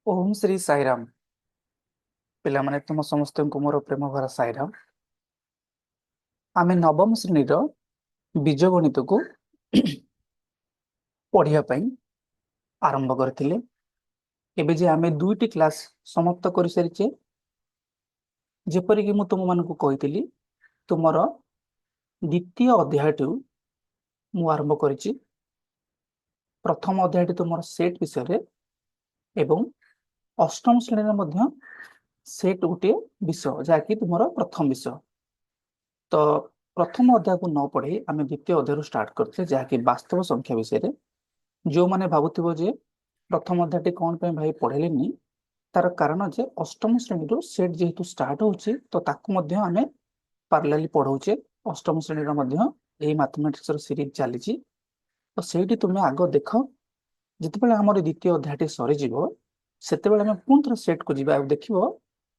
ओम श्री साईराम। पिलामाने तुम समस्त को मोर प्रेम भरा साईराम। आमे नवम श्रेणीर बीज गणित को पढ़िया पई आरंभ करथिले। एबे जे आमे दुईटी क्लास समाप्त कर सारिचे। जेपरि कि मु तुम मानकु कहितली तुमर द्वितीय अध्यायटु मु आरंभ करिछि। प्रथम अध्यायटी तुमर सेट विषय रे एवं अष्टम श्रेणी रे मध्य सेट गोटे विषय जाकि तुमर प्रथम विषय। तो प्रथम अध्याय को न पढ़े आम द्वितीय अध्याय स्टार्ट करते जहाँकि वास्तव संख्या विषय जो मैंने भावुव जे प्रथम अध्याय कौन पे भाई पढ़ेनि तार कारण जे अष्टम श्रेणी सेट जेहेतु स्टार्ट होची तो ताकू मध्य आमे पार्लाली पढ़ौचे। अष्टम श्रेणी मैथमेटिक्स सीरीज चली तो सेठी तुम्हें आग देख जिते आम द्वितीय अध्याय सरी से पुणी थे सेट को जी देख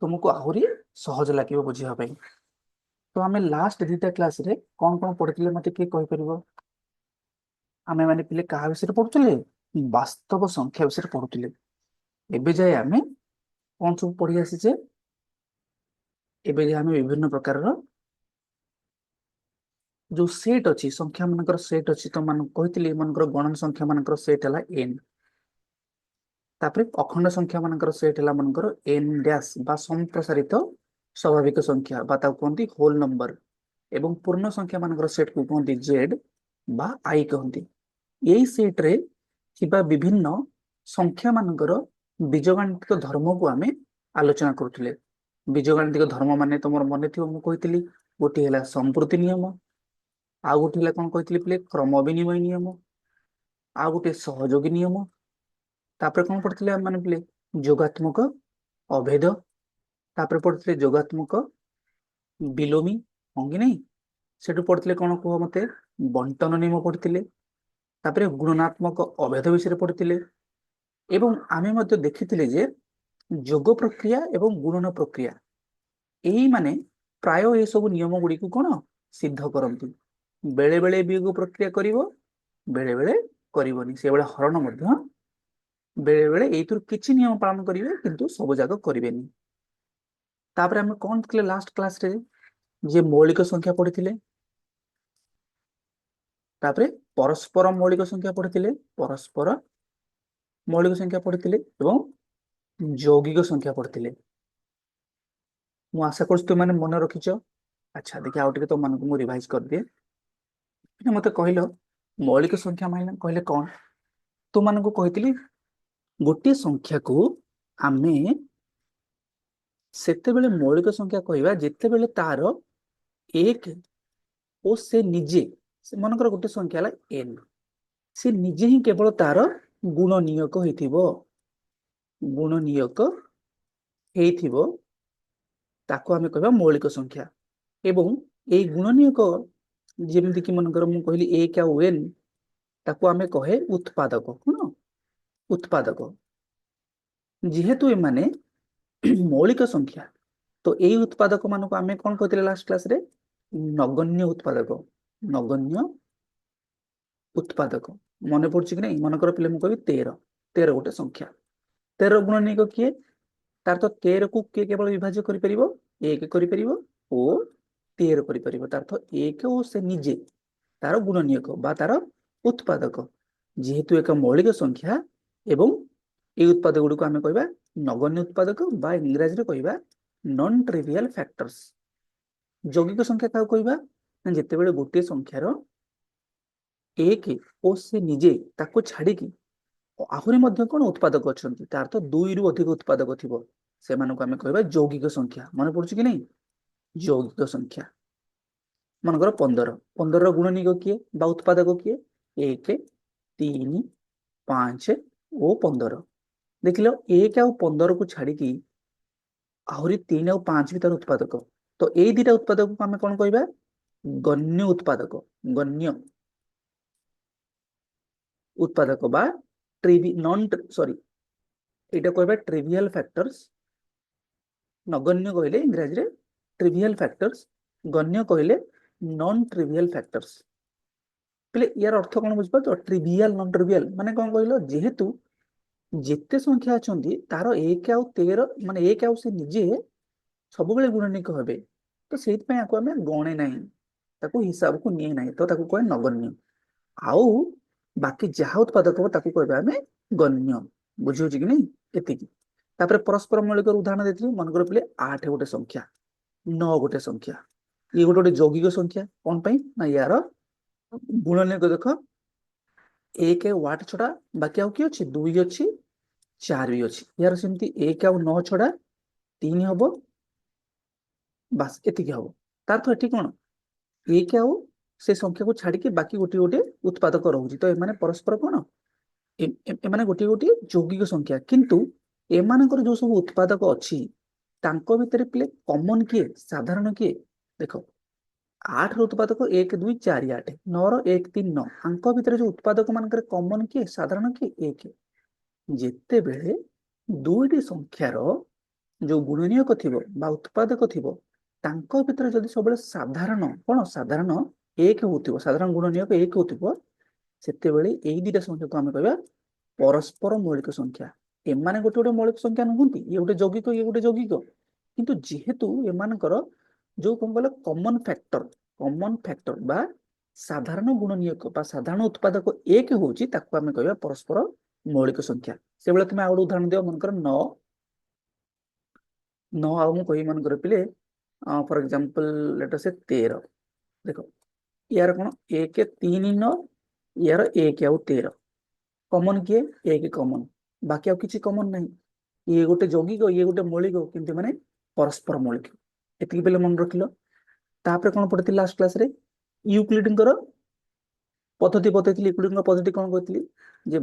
तुमको आहरी सहज लगे बुझापी। तो आम लास्ट दुईटा क्लास रे कौन कौन पढ़ी मत किए कहीपर आम मैंने पिले क्या विषय पढ़ुले वास्तव संख्या विषय पढ़ुले। एबे जाए आम कौन सब पढ़ी आसीचे एबे जाए आम विभिन्न प्रकार जो सेट अच्छी संख्या मान सेट अच्छी तो मान कही गणन संख्या मान सेट है एन। तापर अखंड संख्या मान सेट है मनकर एन डैश बा संप्रसारित स्वाभाविक संख्या बा कहते होल नंबर एवं पूर्ण संख्या मान सेट को कहते जेड बा आई कहते। यही सेट रे थिबा विभिन्न संख्या मानकर बीजगाणितिक धर्म को आमे आलोचना करुले। बीजगाणितिक धर्म माने तुम मन थी मुझे गोटे है संप्रति नियम आउ गोटे कौन कही क्रम विनिमय नियम आउ गोटे सहयोगी नियम तापर कौन पढ़ते मैंने पिले जोगात्मक अभेद तापर पढ़ते जोगात्मक बिलोमी हाँ कि नहीं सेठू पढ़ते कौन कह मत बंटन नियम पढ़ते तापर गुणनात्मक अभेद विषय पढ़ते एवं आमे मध्य देखिथिले जे जोग प्रक्रिया एवं गुणन प्रक्रिया यही माने प्राय ये सब नियम गुड़ी को कौन सिद्ध करती। बेले बेले वियोग प्रक्रिया करिवो बेले बेले करिवोनी से बेले हरण मध्य बेले बेले एइथुर किछि नियम पालन करिवे किंतु सब जाक करिवेनी। तापर हम कौन थे लास्ट क्लास रे जे मौलिक संख्या पढ़िथिले तापर परस्पर मौलिक संख्या पढ़िथिले परस्पर मौलिक संख्या पढ़िथिले एवं यौगिक संख्या पढ़िथिले। मु आशा कर तुम मन रखिच। अच्छा देखिए आउ टे तुम मन रिवाइज कर दिए मत कहल मौलिक संख्या माइना कहले कौन तुम कही गोटे संख्या को आमे सेतेबेले मौलिक संख्या कहवा जितेबेले तार एक ओ से निजे से मनकर गोटे संख्या है एन से निजे ही केवल तार गुणनीयक होइथिबो गुणनीयक हेइथिबो ताको आमे कहबा मौलिक संख्या। एवं ए गुणनीयक जेमति कि मनकर मु कहली एक आ एन ताको आमे कहे उत्पादक कोन उत्पादक जेहेतु ए माने मौलिक संख्या तो यही उत्पादक मान को आमे कौन कहते लास्ट क्लास रे नगण्य उत्पादक नगण्य उत्पादक मन पड़े कि नहीं मनकर पिले मुझे कह 13 गोटे संख्या 13 गुणनीयक किए तार तो 13 को किए केवल विभाज्य कर एक ओ 13 कर तार तो एक ओ से निजे तार गुणनीयक बा तार उत्पादक जेहेतु एक मौलिक संख्या एवं ये उत्पादक गुड़ी को आम कह नगण्य उत्पादक बा इंग्राजी कह नॉन ट्रिवियल फैक्टर्स। यौगिक संख्या क्या कहवा जिते बड़े गोटे संख्यार एक ओ से निजे ताको छाड़ी आहरी मध्य कौन उत्पादक अच्छा तार तो दुई रु अधिक उत्पादक थी से आम कह यौगिक संख्या मन पड़े कि नहीं यौगिक संख्या मनकर 15 गुणनीयक किए बा उत्पादक किए 1 3 5 ओ 15 देख लो 1 आ 15 को छाड़ी आहरी 3 आ 5 भी तार उत्पादक तो यही दुटा उत्पादक को आम कौन कहवा गण्य उत्पादक गण्य उत्पादक बा नॉन सॉरी यहाँ कहवा ट्रिवियल फैक्टर्स नगण्य कहले इंग्राजी रे ट्रिवियल फैक्टर्स गण्य कहले नॉन ट्रिवियल फैक्टर्स। पहले यार अर्थ कौन बुझ ट्रिवियल नॉन ट्रिवियल माने कौन कहलो जेहेतु ଯେତେ ସଂଖ୍ୟା ଅଛନ୍ତି ତାର 1 ଆଉ 13 ମାନେ 1 ଆଉ ସେ ନିଜେ ସବୁବେଳେ ଗୁଣନୀୟକ ହେବେ। ତ ସେଇଥିପାଇଁ ଆକୁ ଆମେ ଗଣେ ନାହିଁ, ତାକୁ ହିସାବକୁ ନିଏ ନାହିଁ, ତ ତାକୁ କହେ ନଗଣ୍ୟ। ଆଉ ବାକି ଯାହା ଉତ୍ପାଦକ ହବ ତାକୁ କହିବା ଆମେ ଗଣ୍ୟ। ବୁଝିହଉଛି କି ନାଇଁ? ଏତିକି। ତାପରେ ପରସ୍ପର ମୌଳିକର ଉଦାହରଣ ଦେଇଥିଲି, ମନେକର ପିଲେ 8 ଗୋଟେ ସଂଖ୍ୟା, 9 ଗୋଟେ ସଂଖ୍ୟା, ଇଏ ଗୋଟେ ଯୌଗିକ ସଂଖ୍ୟା। କଣ ପାଇଁ ନା ୟାର ଗୁଣନୀୟକ ଦେଖ, 1 ୱାଟ ଛଡା ବାକି ଆଉ କିଏ ଅଛି? 2 ଅଛି, 4 ବି ଅଛି। ୟାର ସେମିତି 1 ଆଉ 9 ଛଡା 3 ହବ, ବାସ୍ ଏତିକି ହବ। ତାର ତ ଏଠି କଣ 1 ଆଉ ସେ ସଂଖ୍ୟାକୁ ଛାଡିକି ବାକି ଗୋଟିଏ ଗୋଟିଏ ଉତ୍ପାଦକ ରହୁଛି। ତ ଏମାନେ ପରସ୍ପର କଣ, ଏମାନେ ଗୋଟିଏ ଗୋଟିଏ ଯୌଗିକ ସଂଖ୍ୟା। କିନ୍ତୁ ଏମାନଙ୍କର ଯୋଉ ସବୁ ଉତ୍ପାଦକ ଅଛି ତାଙ୍କ ଭିତରେ ପିଲେ କମନ କିଏ, ସାଧାରଣ କିଏ? ଦେଖ 8 ର ଉତ୍ପାଦକ 1 2 4 8, 9 ର 1 3 9, ଆଙ୍କ ଭିତରେ ଯୋଉ ଉତ୍ପାଦକ ମାନଙ୍କର କମନ କିଏ, ସାଧାରଣ କିଏ? 1। ଯେତେବେଳେ ଦୁଇଟି ସଂଖ୍ୟାର ଯୋଉ ଗୁଣନୀୟକ ଥିବ ବା ଉତ୍ପାଦକ ଥିବ ତାଙ୍କ ଭିତରେ ଯଦି ସବୁବେଳେ ସାଧାରଣ କଣ, ସାଧାରଣ 1 ହଉଥିବ, ସାଧାରଣ ଗୁଣନୀୟକ 1 ହଉଥିବ, ସେତେବେଳେ ଏଇ ଦିଟା ସଂଖ୍ୟାକୁ ଆମେ କହିବା ପରସ୍ପର ମୌଳିକ ସଂଖ୍ୟା। ଏମାନେ ଗୋଟେ ଗୋଟେ ମୌଳିକ ସଂଖ୍ୟା ନୁହନ୍ତି, ଇଏ ଗୋଟେ ଯୌଗିକ, ଇଏ ଗୋଟେ ଯୌଗିକ। କିନ୍ତୁ ଯେହେତୁ ଏମାନଙ୍କର ଯୋଉ କଣ କହିଲ କମନ ଫ୍ୟାକ୍ଟର ବା ସାଧାରଣ ଗୁଣନୀୟକ ବା ସାଧାରଣ ଉତ୍ପାଦକ 1 ହଉଛି, ତାକୁ ଆମେ କହିବା ପରସ୍ପର ମୌଳିକ ସଂଖ୍ୟା। ସେଭଳି ତୁମେ ଆଉ ଗୋଟେ ଉଦାହରଣ ଦିଅ, ମନେକର 9 ଆଉ ମୁଁ କହିବି ମନେକର ପିଲେ ଫର ଏକ୍ସାମ୍ପଲ ଲେଟ୍ ଅସ୍ ସେ 13। ଦେଖ ୟାର କଣ 1 3 9, ୟାର 1 ଆଉ 13, କମନ କିଏ? 1 କମନ, ବାକି ଆଉ କିଛି କମନ ନାହିଁ। ଇଏ ଗୋଟେ ଯୌଗିକ, ଇଏ ଗୋଟେ ମୌଳିକ, କିନ୍ତୁ ମାନେ ପରସ୍ପର ମୌଳିକ। ଏତିକି ପିଲେ ମନେ ରଖିଲ। ତାପରେ କଣ ପଢିଥିଲି ଲାଷ୍ଟ କ୍ଲାସରେ, ୟୁକ୍ଲିଡଙ୍କର ପଦ୍ଧତି ବତେଇଥିଲି। ୟୁକ୍ଲିଡଙ୍କ ପଦ୍ଧତି କଣ କହିଥିଲି? ଯେ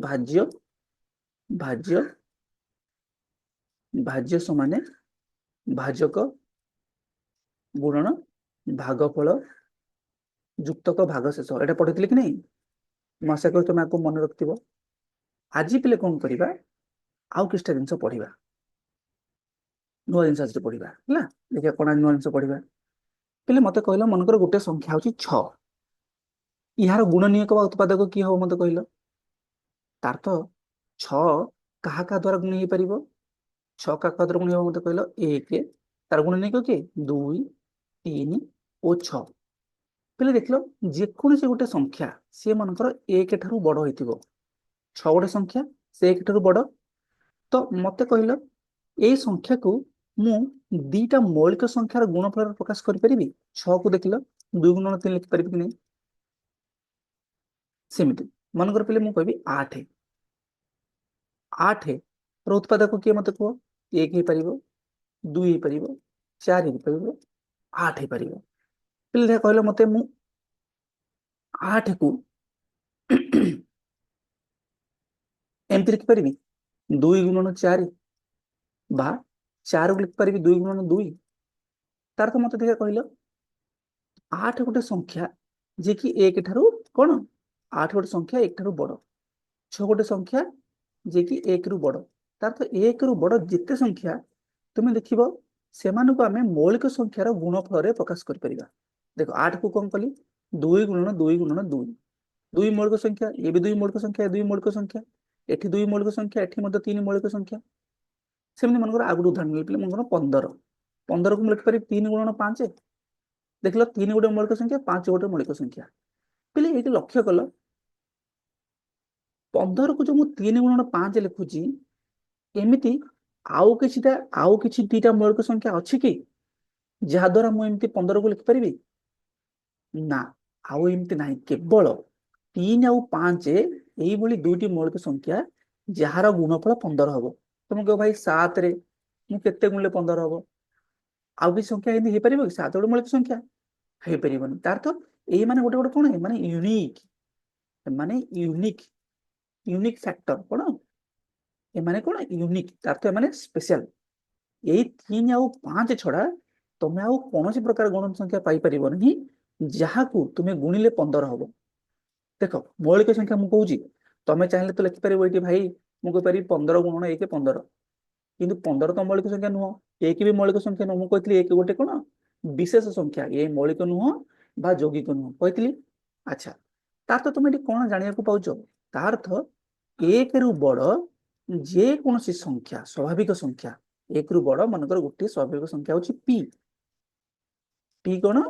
ଭାଜ୍ୟ ସମାନେ ଭାଜକ ଗୁଣନ ଭାଗଫଳ ଯୁକ୍ତକ ଭାଗଶେଷ। ଏଇଟା ପଢିଥିଲି କି ନାଇଁ? ମୁଁ ଆଶା କরি ତମେ ଆକୁ ମନେ ରଖିଥିବ। ଆଜି ପିଲେ କଣ କରିବା, ଆଉ କିଛିଟା ଜିନିଷ ପଢିବା, ନୂଆ ଜିନିଷ ଆଜି ପଢିବା ହେଲା। ଦେଖିବା କଣ ନୂଆ ଜିନିଷ ପଢିବା। ପିଲେ ମତେ କହିଲ, ମନେକର ଗୋଟେ ସଂଖ୍ୟା ହଉଛି 6, ଏହାର ଗୁଣନୀୟକ ବା ଉତ୍ପାଦକ କିଏ ହବ ମତେ କହିଲ? ତାର ତ 6 କାହା କାହା ଦ୍ଵାରା ଗୁଣ ହେଇପାରିବ? 6 କାହା କାହା ଦ୍ଵାରା ଗୁଣ ହେବ ମତେ କହିଲ? 1, ତାର ଗୁଣନୀୟକ କିଏ? 2 3 ଓ 6। ପିଲେ ଦେଖିଲ, ଯେକୌଣସି ଗୋଟେ ସଂଖ୍ୟା ସିଏ ମନେକର 1 ଠାରୁ ବଡ ହେଇଥିବ, 6 ଗୋଟେ ସଂଖ୍ୟା ସେ 1 ଠାରୁ ବଡ, ତ ମତେ କହିଲ ଏଇ ସଂଖ୍ୟାକୁ ମୁଁ ଦିଟା ମୌଳିକ ସଂଖ୍ୟାର ଗୁଣଫଳରେ ପ୍ରକାଶ କରିପାରିବି? 6 କୁ ଦେଖିଲ 2 ଗୁଣନ 3 ଲେଖିପାରିବି କି ନାହିଁ? ସେମିତି ମନେକର ପିଲେ ମୁଁ କହିବି 8 ର ଉତ୍ପାଦକ କିଏ ମତେ କୁହ? 1 ହେଇପାରିବ, 2 ହେଇପାରିବ, 4 ହେଇପାରିବ, 8 ହେଇପାରିବ। ପିଲେ ଦେଖିଆ କହିଲ ମତେ, ମୁଁ 8 କୁ ଏମିତି ଲେଖିପାରିବି 2 ଗୁଣନ 4, ବା 4 କୁ ଲେଖିପାରିବି 2 ଗୁଣନ 2? ତାର ତ ମତେ ଦେଖିଆ କହିଲ 8 ଗୋଟେ ସଂଖ୍ୟା ଯେ କି 1 ଠାରୁ କଣ, 8 ଗୋଟେ ସଂଖ୍ୟା 1 ଠାରୁ ବଡ, 6 ଗୋଟେ ସଂଖ୍ୟା ଯେ କି 1 ରୁ ବଡ। ତାର ତ 1 ରୁ ବଡ ଯେତେ ସଂଖ୍ୟା ତୁମେ ଦେଖିବ, ସେମାନଙ୍କୁ ଆମେ ମୌଳିକ ସଂଖ୍ୟାର ଗୁଣଫଳରେ ପ୍ରକାଶ କରିପାରିବା। ଦେଖ 8 କୁ କଣ କଲି, 2 ଗୁଣନ 2 ଗୁଣନ 2, 2 ମୌଳିକ ସଂଖ୍ୟା, ଏ ବି 2 ମୌଳିକ ସଂଖ୍ୟା, 2 ମୌଳିକ ସଂଖ୍ୟା, ଏଠି 2 ମୌଳିକ ସଂଖ୍ୟା, ଏଠି ମଧ୍ୟ 3 ମୌଳିକ ସଂଖ୍ୟା। ସେମିତି ମନେକର ଆଉ ଗୋଟେ ଉଦାହରଣ ନେଇଥିଲେ, ମନେକର 15 କୁ ମୁଁ ଲେଖିପାରିବି 3 ଗୁଣନ 5। ଦେଖିଲ 3 ଗୋଟେ ମୌଳିକ ସଂଖ୍ୟା, 5 ଗୋଟେ ମୌଳିକ ସଂଖ୍ୟା। ପିଲେ ଏଇଠି ଲକ୍ଷ୍ୟ କଲ, 15 କୁ ଯୋଉ ମୁଁ 3 ଗୁଣନ 5 ଲେଖୁଛି, ଏମିତି ଆଉ କିଛି ଦିଟା ମୌଳିକ ସଂଖ୍ୟା ଅଛି କି ଯାହା ଦ୍ୱାରା ମୁଁ ଏମିତି 15 କୁ ଲେଖିପାରିବି? ନା, ଆଉ ଏମିତି ନାହିଁ। କେବଳ 3 ଆଉ 5 ଏଇଭଳି ଦୁଇଟି ମୌଳିକ ସଂଖ୍ୟା ଯାହାର ଗୁଣଫଳ 15 ହବ। ତମେ କହିବ ଭାଇ 7 ରେ ମୁଁ କେତେ ଗୁଣିଲେ 15 ହବ? ଆଉ କିଛି ସଂଖ୍ୟା ଏମିତି ହେଇପାରିବ କି? 7 ଗୋଟେ ମୌଳିକ ସଂଖ୍ୟା ହେଇପାରିବନି। ତାର ତ ଏଇ ମାନେ ଗୋଟେ ଗୋଟେ କଣ, ମାନେ ୟୁନିକ୍, ମାନେ ୟୁନିକ୍ ଫ୍ୟାକ୍ଟର କଣ, ଏମାନେ କଣ ୟୁନିକ୍, ତାର ତ ଏମାନେ ସ୍ପେଶାଲ। ଏଇ 3 ଆଉ 5 ଛଡା ତମେ ଆଉ କୌଣସି ପ୍ରକାର ଗୁଣନ ସଂଖ୍ୟା ପାଇପାରିବ ନାହିଁ ଯାହାକୁ ତୁମେ ଗୁଣିଲେ 15 ହବ। ଦେଖ ମୌଳିକ ସଂଖ୍ୟା ମୁଁ କହୁଛି, ତମେ ଚାହିଁଲେ ତ ଲେଖିପାରିବ ଏଇଠି ଭାଇ, ମୁଁ କହିପାରିବି 15 ଗୁଣନ 1 15, କିନ୍ତୁ 15 ତ ମୌଳିକ ସଂଖ୍ୟା ନୁହଁ, 1 ବି ମୌଳିକ ସଂଖ୍ୟା ନୁହଁ। ମୁଁ କହିଥିଲି 1 ଗୋଟେ କଣ ବିଶେଷ ସଂଖ୍ୟା, ଏ ମୌଳିକ ନୁହଁ ବା ଯୌଗିକ ନୁହଁ କହିଥିଲି। ଆଚ୍ଛା, ତାର ତ ତମେ ଏଠି କଣ ଜାଣିବାକୁ ପାଉଛ? ତାର ଅର୍ଥ 1 ରୁ ବଡ जे कौन सी संख्या स्वाभाविक संख्या एक रु बड़ मनकर गोटे स्वाभाविक संख्या होची पी पी कौन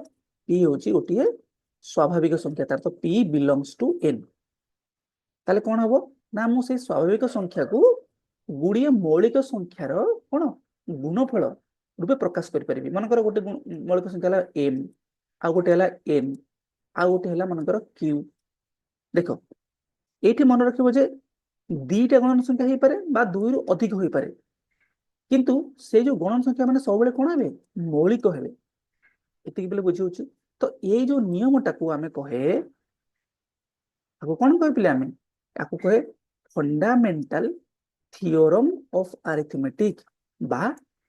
पी होची गोटे स्वाभाविक संख्या तार तो पी बिलोंग्स टू एन ताले कौन हबो ना मु से स्वाभाविक संख्या को गुड़िए मौलिक संख्यार कौन गुणफल रूपे प्रकाश कर परिबी मनकर गोटे मौलिक संख्या हला एम आ गोटे हला एन आ गोटे हला मनकर क्यू देखो एठी मन रखिबो जे दीटा गणन संख्या हो पारे बा दुई रु अधिक हो पारे किंतु से जो गणन संख्या माने सब बेले कोन हेबे मौलिक हेबे एतिक बेले बुझी होची तो ये जो नियमटा को आमे कहे आको कोन कहे पिले आमे आको कहे फंडामेंटल थियोरम ऑफ अरिथमेटिक बा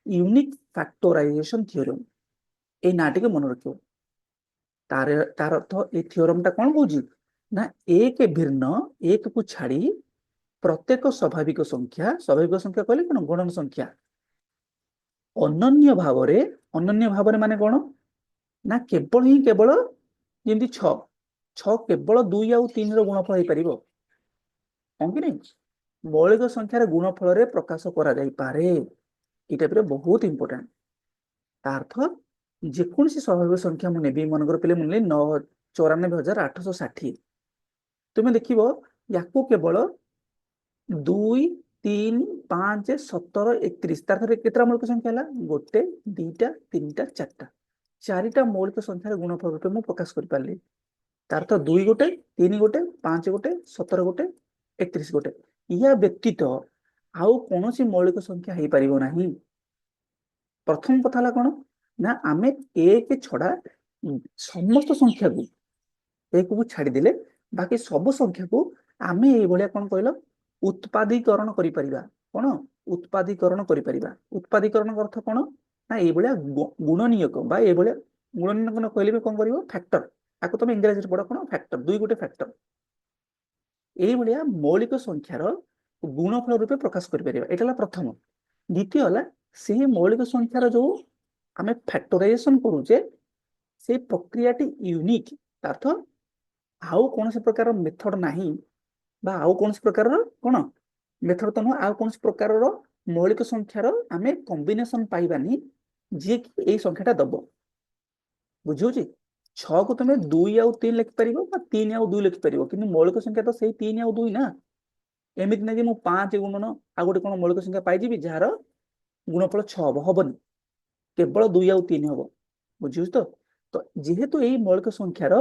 यूनिक फैक्टराइजेशन थियोरम ए नाटी के मन रखियो तार तार अर्थ ए थियोरम टा कोन कहूची ना एक भिन्न एक को छाड़ी प्रत्येक स्वाभाविक संख्या कहले कोन गणन संख्या अनन्य भाव माने कोन ना केवल ही केवल जेमती 6 6 केवल 2 आउ 3 रो गुणफल हो परिबो कि नहीं मौलिक संख्यार गुणफल रे प्रकाश करा जाई पारे एटा पे बहुत इंपोर्टेंट अर्थ जेकोसी स्वाभाविक संख्या मु नेबी मनकर पिले मुनले 94,860 तुम देखिबो याको केवल 2 3 5 17 31 तार केतरा मौलिक संख्या हला गोटे दीटा तीनटा चारटा चारिटा मौलिक संख्यार गुणफल रूपे मु प्रकाश कर पारली तार तो 2 गोटे 3 गोटे 5 गोटे 17 गोटे 31 गोटे या व्यतीत आउ कोनोसी मौलिक संख्या हेई परिबो नाही प्रथम कथा हला कोन ना आमे एक छड़ा समस्त संख्या को एक को छाड़ी देले बाकी सब संख्या को आमे ए भलिया कोन कहलो उत्पादीकरण करि परिबा कोन उत्पादीकरण करि परिबा उत्पादीकरण अर्थ कोन ना ए भलिया गुणनीयक बा ए भलिया गुणनीयक न कहले कोन करिवो फैक्टर आको तुम इंग्लिश रे पढो कोन फैक्टर दुई गोटे फैक्टर ए भलिया मौलिक संख्यार गुणफल रूपे प्रकाश करि परिबा एटा हला प्रथम द्वितीय हला से मौलिक संख्यार जो आमे फैक्टराइजेशन करूचे से प्रक्रियाटी यूनिक अर्थ आउ कौन से प्रकार मेथड नाही बा आउ कौन से प्रकार कोन मेथड तो न आउ कौन से प्रकार मौलिक संख्यार आमे कॉम्बिनेशन पाइबानी जे कि ए संख्याटा दबो बुझियो जी 6 को तुम 2 आउ 3 लिखि परिबो बा 3 आउ 2 लिखि परिबो किंतु मौलिक संख्या तो सही 3 आउ 2 ना एमित नै जे मु 5 गुणन आ गोटे कोन मौलिक संख्या पाइ जिबि जार गुणफल 6 हबनी केवल 2 आउ 3 हबो बुझियो तो जेहेतु ए मौलिक संख्यार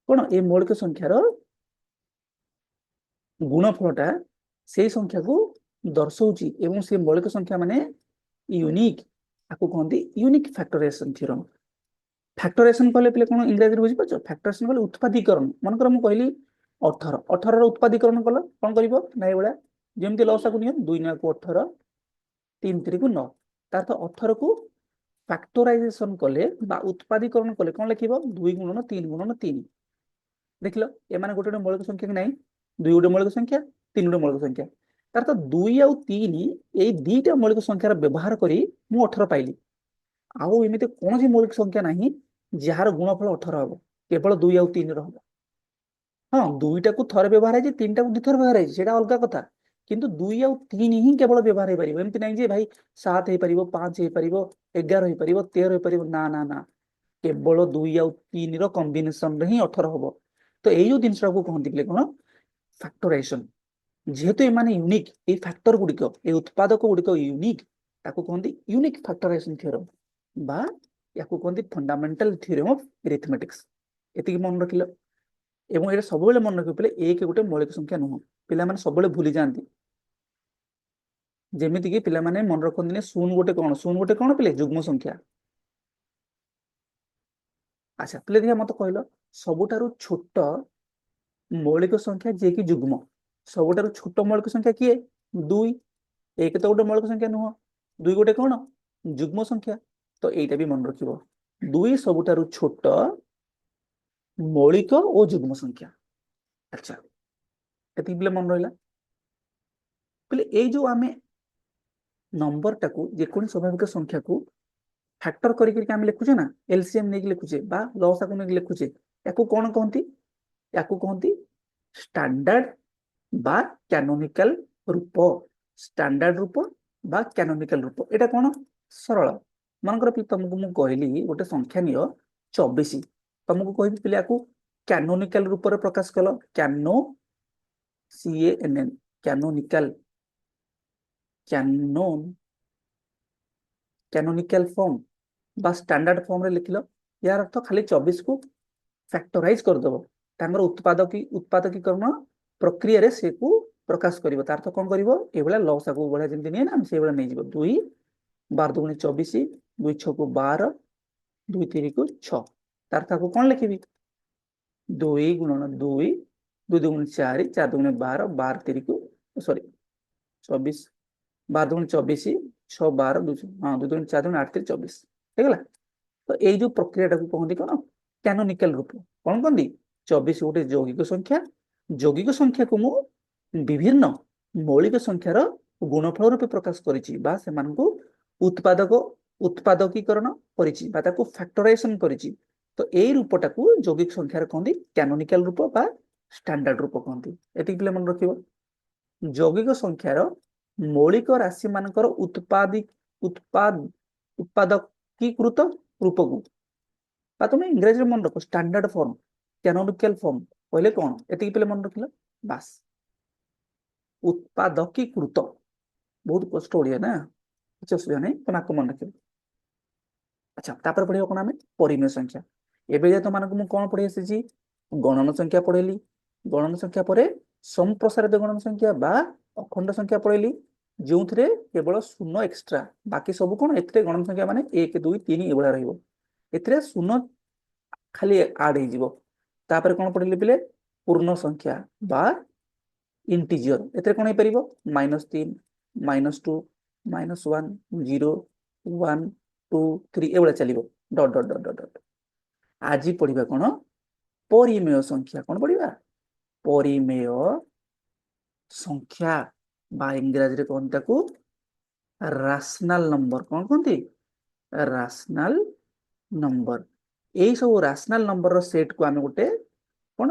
कोन ए मौलिक संख्यार गुणफलटा से संख्या को दर्शाउची एवं से मौलिक संख्या माने यूनिक आको कहंती यूनिक फैक्टराइजेशन थ्योरम फैक्टराइजेशन कहले पिले कोन इंग्लिश रे बुझि पछ फैक्टराइजेशन कहले उत्पादीकरण मन कर मु कहली 18 18 रो उत्पादीकरण कल कोन करिवो नै बळा जेमति लसा को नियम 2 9 को 18 3 3 को 9 तार तो 18 को फैक्टराइजेशन कले बा उत्पादीकरण कले कोन लिखिबो 2 गुणन 3 गुणन 3 देखिलो ए माने गोटे मौलिक संख्या कि नहीं 2 गोटे मौलिक संख्या 3 गोटे मौलिक संख्या तार तो 2 आउ 3 ए दीटा मौलिक संख्यार व्यवहार करी मु 18 पाइली आउ एमिते कोनोसी मौलिक संख्या नहीं जार गुणफल 18 हबो केवल 2 आउ 3 रहबो हां दुईटा को थरे व्यवहार है तीनटा को दुथर व्यवहार है सेटा अलग कथा किंतु 2 आउ 3 ही केवल व्यवहार हे परिबो एमिति नहीं जे भाई 7 हे परिबो 5 हे परिबो 11 हे परिबो 13 हे परिबो ना ना ना केवल 2 आउ 3 रो कॉम्बिनेशन रे ही 18 हबो तो एई जो जिनसरा को कहंती ले कोन फैक्टराइजेशन जेहेतु ए माने यूनिक ए फैक्टर गुडिको ए उत्पादक गुडिको यूनिक ताको कहंती यूनिक फैक्टराइजेशन थ्योरम बा याको कहंती फंडामेंटल थ्योरम ऑफ अरिथमेटिक्स एतिकी मन रखिलो एवं एटा सब बेले मन रखियो पिले एक गोटे मौलिक संख्या नुह पिला माने सब बेले भूली जांती जेमिति कि पिला माने मन रखंदिने शून्य गोटे कोन पिले युग्म संख्या अच्छा पिले देखा मत कहलो सबुटारु छोट मौलिक संख्या जे कि युग्म सबुटारु छोट मौलिक संख्या किए 2 एक तो गोटे मौलिक संख्या नुह 2 गोटे कोन युग्म संख्या तो एटा भी मन रखिबो 2 सबुटारु छोट मौलिक और युग्म संख्या अच्छा एति पिले मन रहिला पिले ए जो आमे नंबर टाकू जे कोन स्वाभाविक संख्या को फैक्टर करी करी आमे लिखुचे ना एलसीएम नेक लिखुचे बा लसा को नेक लिखुचे याको कोन कहंती याको कहंती स्टैंडर्ड बा कैनोनिकल रूप स्टैंडर्ड रूप बा कैनोनिकल रूप एटा कौन सरल मनकर तुमको मु कहली गोटे संख्या नियो 24 तुमको कहबी पिले याकू कैनोनिकल रूप रे प्रकाश कलो canoe CANN canonical Canon canonical form बा स्टैंडर्ड फॉर्म रे लिखलो यार अर्थ खाली 24 को फैक्टराइज कर दबो तांगर उत्पादकीकरण प्रक्रिया रे से को प्रकाश करिवो तार तो कोन करिवो एबला लसा को बळा जेंति नै ना हम सेबला नै जिवो 2 12 दुगुणी 24 2 6 को 12 2 3 को 6 तार का को कोन लिखिबी 2 गुणन 2 2 दुगुणी 4 4 दुगुणी 12 12 3 को सॉरी 24 12 दुगुणी 24 6 12 2 हां 2 दुगुणी 4 दुगुणी 8 3 24 हेगला तो एई जो प्रक्रिया को कहंदी कोन कैनोनिकल रूप कोन कहंदी 24 गोटे यौगिक संख्या को मु विभिन्न मौलिक संख्यार गुणफल रूपे प्रकाश करिछि बा सेमानकु उत्पादकीकरण करिछि बा ताको फैक्टराइजेशन करिछि तो एई रूपटा को यौगिक संख्यार कहंदी कैनोनिकल रूप बा स्टैंडर्ड रूप कहंदी एति पिले मन रखिबो यौगिक संख्यार मौलिक राशि मानकर उत्पादकीकृत रूप को बा तुम इंग्रजी मन रख स्टैंडर्ड फॉर्म कैनोनिकल फॉर्म कहले कौन एति पिले मन रखिला बास उत्पादकीकृत बहुत कष्ट ओडिया ना कुछ असुविधा नहीं तुम आपको मन रखियो अच्छा तापर पढ़ियो कोन हमें परिमेय संख्या एबे जे तुम मानको मु कोन पढ़ि आसी गणन संख्या पढ़ेली गणन संख्या परे संप्रसारित गणन संख्या बा अखंड संख्या पढ़ेली जो केवल शून्य एक्स्ट्रा बाकी सब कौन एथिरे गणन संख्या माने 1 2 3 एबळा रहइबो एथिरे शून्य खाली ऐड हे जिवो तापर कोन पढ़ेली पिले पूर्ण संख्या बा इंटीजर एथिरे कोन हे परिबो -3 -2 -1 0 1 2 3 एबळा चलिबो डॉट डॉट डॉट डॉट आज पढ़िबा कोन परिमेय संख्या कोन पढ़िबा परिमेय संख्या बा इंग्रजी रे कोन ताकू रैशनल नंबर कोन कोंती रैशनल नंबर एई सब रैशनल नंबर रो सेट को आमे गोटे कोन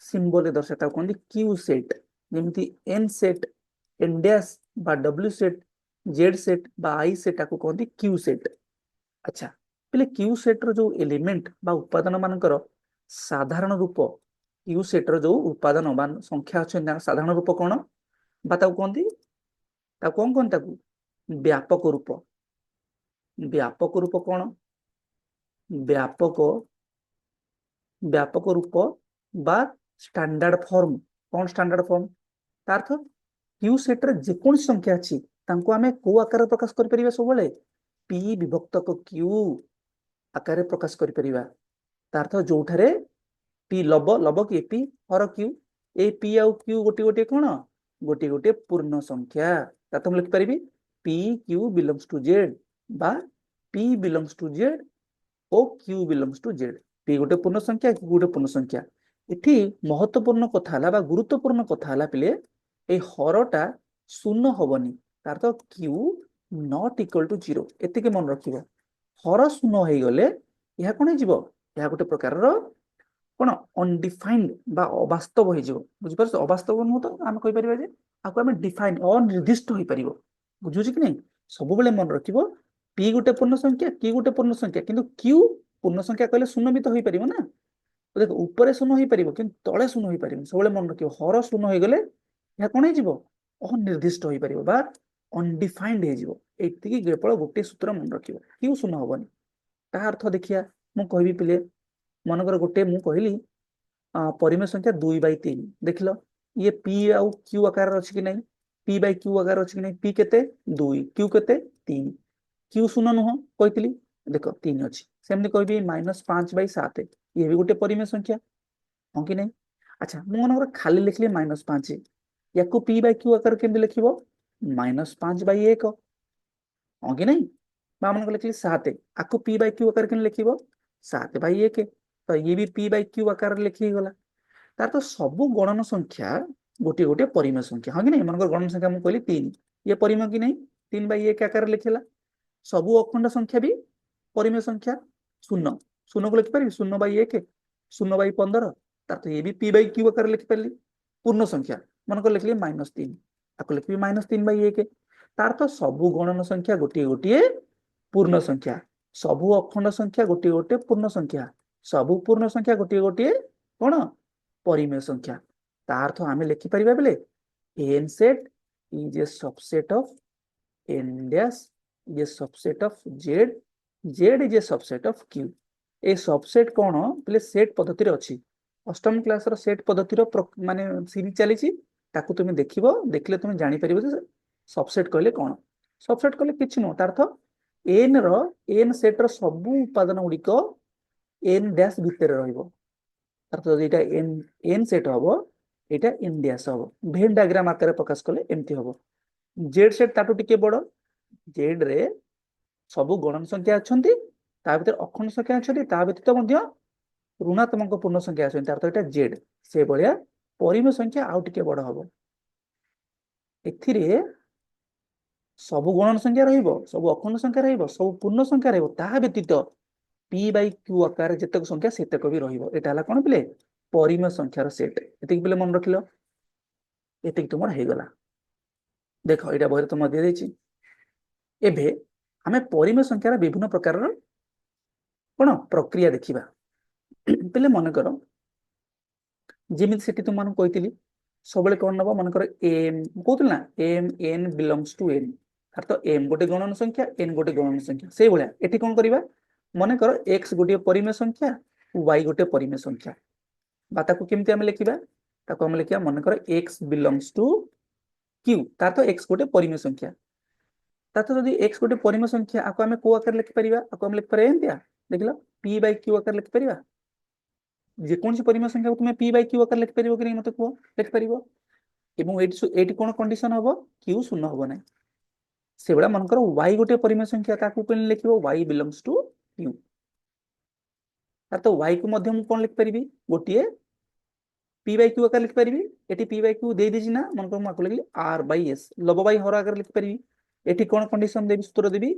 सिंबल दर्शाता कोंती क्यू सेट जेमती एन सेट एन डैश बा डब्ल्यू सेट जेड सेट बा आई सेट को कोंती क्यू सेट अच्छा पहले क्यू सेट रो जो एलिमेंट बा उपादान मानकर साधारण रूप क्यू सेट रो जो उपादान बा संख्या अछि साधारण रूप कोन बा ताको कोंती ता कोन कोन ताको व्यापक रूप कोन व्यापक रूप बा स्टैंडर्ड फॉर्म कोन स्टैंडर्ड फॉर्म तार अर्थ क्यू सेट रे जे कोन संख्या अछि तांको हमें को आकार प्रकाश कर परिबा सब बेले p विभक्त को q आकार प्रकाश कर परिबा तार अर्थ जोठारे p लब कि p हर q ए p आउ q गोटी गोटी कोन गोटी गोटी पूर्ण संख्या ता तुम लिख परिबी p q belongs to z बा p belongs to z O q belongs to z p गोटे पूर्ण संख्या q गोटे पूर्ण संख्या एठी महत्वपूर्ण कथा हला बा गुरुत्वपूर्ण कथा हला पिले ए हरटा शून्य होबनी तार तो q नॉट इक्वल टू 0 एते के मन रखिबो हर शून्य होई गले या कोन जिवो या गोटे प्रकार रो कोन अनडिफाइंड बा अवास्तव होई जिवो बुझि परछ अवास्तव न तो हम कहि परिबा जे आको हम डिफाइन अनिर्दिष्ट होई परिबो बुझु छी कि नै सब बेले मन रखिबो p गोटे पूर्ण संख्या q गोटे पूर्ण संख्या किंतु q पूर्ण संख्या कहले शून्य भी तो होई परिबो ना तो देखो ऊपर शून्य होई परिबो किंतु तळे शून्य होई परिबो सब बेले मन रखिबो हर शून्य होई गले या कोन हे जिवो अनिर्दिष्ट होई परिबो बा अनडिफाइंड हे जिवो एतिकी केवल गोटे सूत्र मन रखिबो q शून्य होबनी ता अर्थ देखिया मु कहबी पिले मनकर गोटे मु कहली परिमेय संख्या 2/3 देखलो ये p आउ q आकार अछि कि नै p/q आकार अछि कि नै p केते 2 q केते 3 q शून्य न हो कहतिली देखो 3 अछि सेमने कहबी -5/7 ये भी गोटे परिमेय संख्या हो कि नै अच्छा मु मनकर खाली लिखली -5 याको p/q आकार केमि लिखिबो -5/1 हो कि नै बा मनकर लिखली 7 आको p/q आकार केमि लिखिबो 7/1 तो ये भी p/q आकार लिखि गला तार तो सब गणन संख्या गोटे गोटे परिमेय संख्या हाँ कि नहीं मनकर गणन संख्या मुझे कहली 3 ये परिमेय कि नहीं 3/1 आकार लिखला सब अखंड संख्या भी परिमेय संख्या शून्य शून्य को लिखिपारि 0/1 0/15 तार तो ये भी p/q आकार लिखिपारि पूर्ण संख्या मनकर लिखली -3 आपको लिखी -3/1 तार तो सबु गणन संख्या गोटे गोटे पूर्ण संख्या सबु अखंड संख्या गोटे गोटे पूर्ण संख्या सबु पूर्ण संख्या गोटे गोटे कौन परिमेय संख्या तार अर्थ आम लिखिपर बोले N set is a subset of N dash is a subset of Z Z is a subset of Q a subset कौन बोले सेट पद्धति अच्छी अष्टम क्लास सेट पद्धति माने सीरीज चली तुम देखले तुम जापर सबसेट कहले कौन सबसेट कहले किसी नुह तार अर्थ एन सेट सबू उपादान गुड़िक एन डैश भितर रही एन सेट हम यहाँ एन डैश हम भेन डायग्राम आकार प्रकाश कले एमती हम जेड सेट ताटू टिके बड़ जेड रे सबू गणन संख्या अच्छा भर अखंड संख्या अच्छा व्यतीत ऋणात्मक पूर्ण संख्या अच्छा जेड से भाया परिमेय संख्या आउ टिके बड़ हम ए सबू गणन संख्या सब अखंड संख्या सब पूर्ण संख्या व्यतीत पी बाई क्यू आकार जितक संख्या सेतक भी रहा कौन पे परिमेय संख्यार सेट ये पे मन रखिल ये तुम होगला देख यहाँ बही तुम दी एभे आम परिमेय संख्यार विभिन्न प्रकार कौन प्रक्रिया देखा पे मन कर जमी से तुम कही सब कौन नब मनकर एम कहती ना M N belongs to N तो एम गोटे गणन संख्या एन गोटे गणन संख्या से भाया ये कौन करवा मन कर एक्स गोटे परिमेय संख्या वाई गोटे परिमेय संख्या केमती आम लिखा आम लिखा मन कर एक्स बिलोंग्स टू क्यू तार तो एक्स गोटे परिमेय संख्या तार जब एक्स गोटे परिमेय संख्या आपको आम कौ आकार लिखिपर आपको आम लिखिपर एमतिया देख लो पी बाई क्यू आकार लिखिपर जेकोसी परिमेय संख्या को तुम पी बाई क्यू आकार लिखिपर कि नहीं मत कह लिखिपर ये कौन कंडीशन हम क्यू शून्य हम ना से भाया मनकर वाई गोटे परिमेय संख्या लिख वाई बिलोंग्स टू क्यू तो वाई को कौन लिखिपर गोटे पी बाई क्यू आकार लिखिपर ये पी बाई क्यू दे दीजिए ना मनकर मुझे लिखी आर बाई एस लब बाई हर आकार लिखिपर ये कौन कंडीशन देवी सूत्र देवी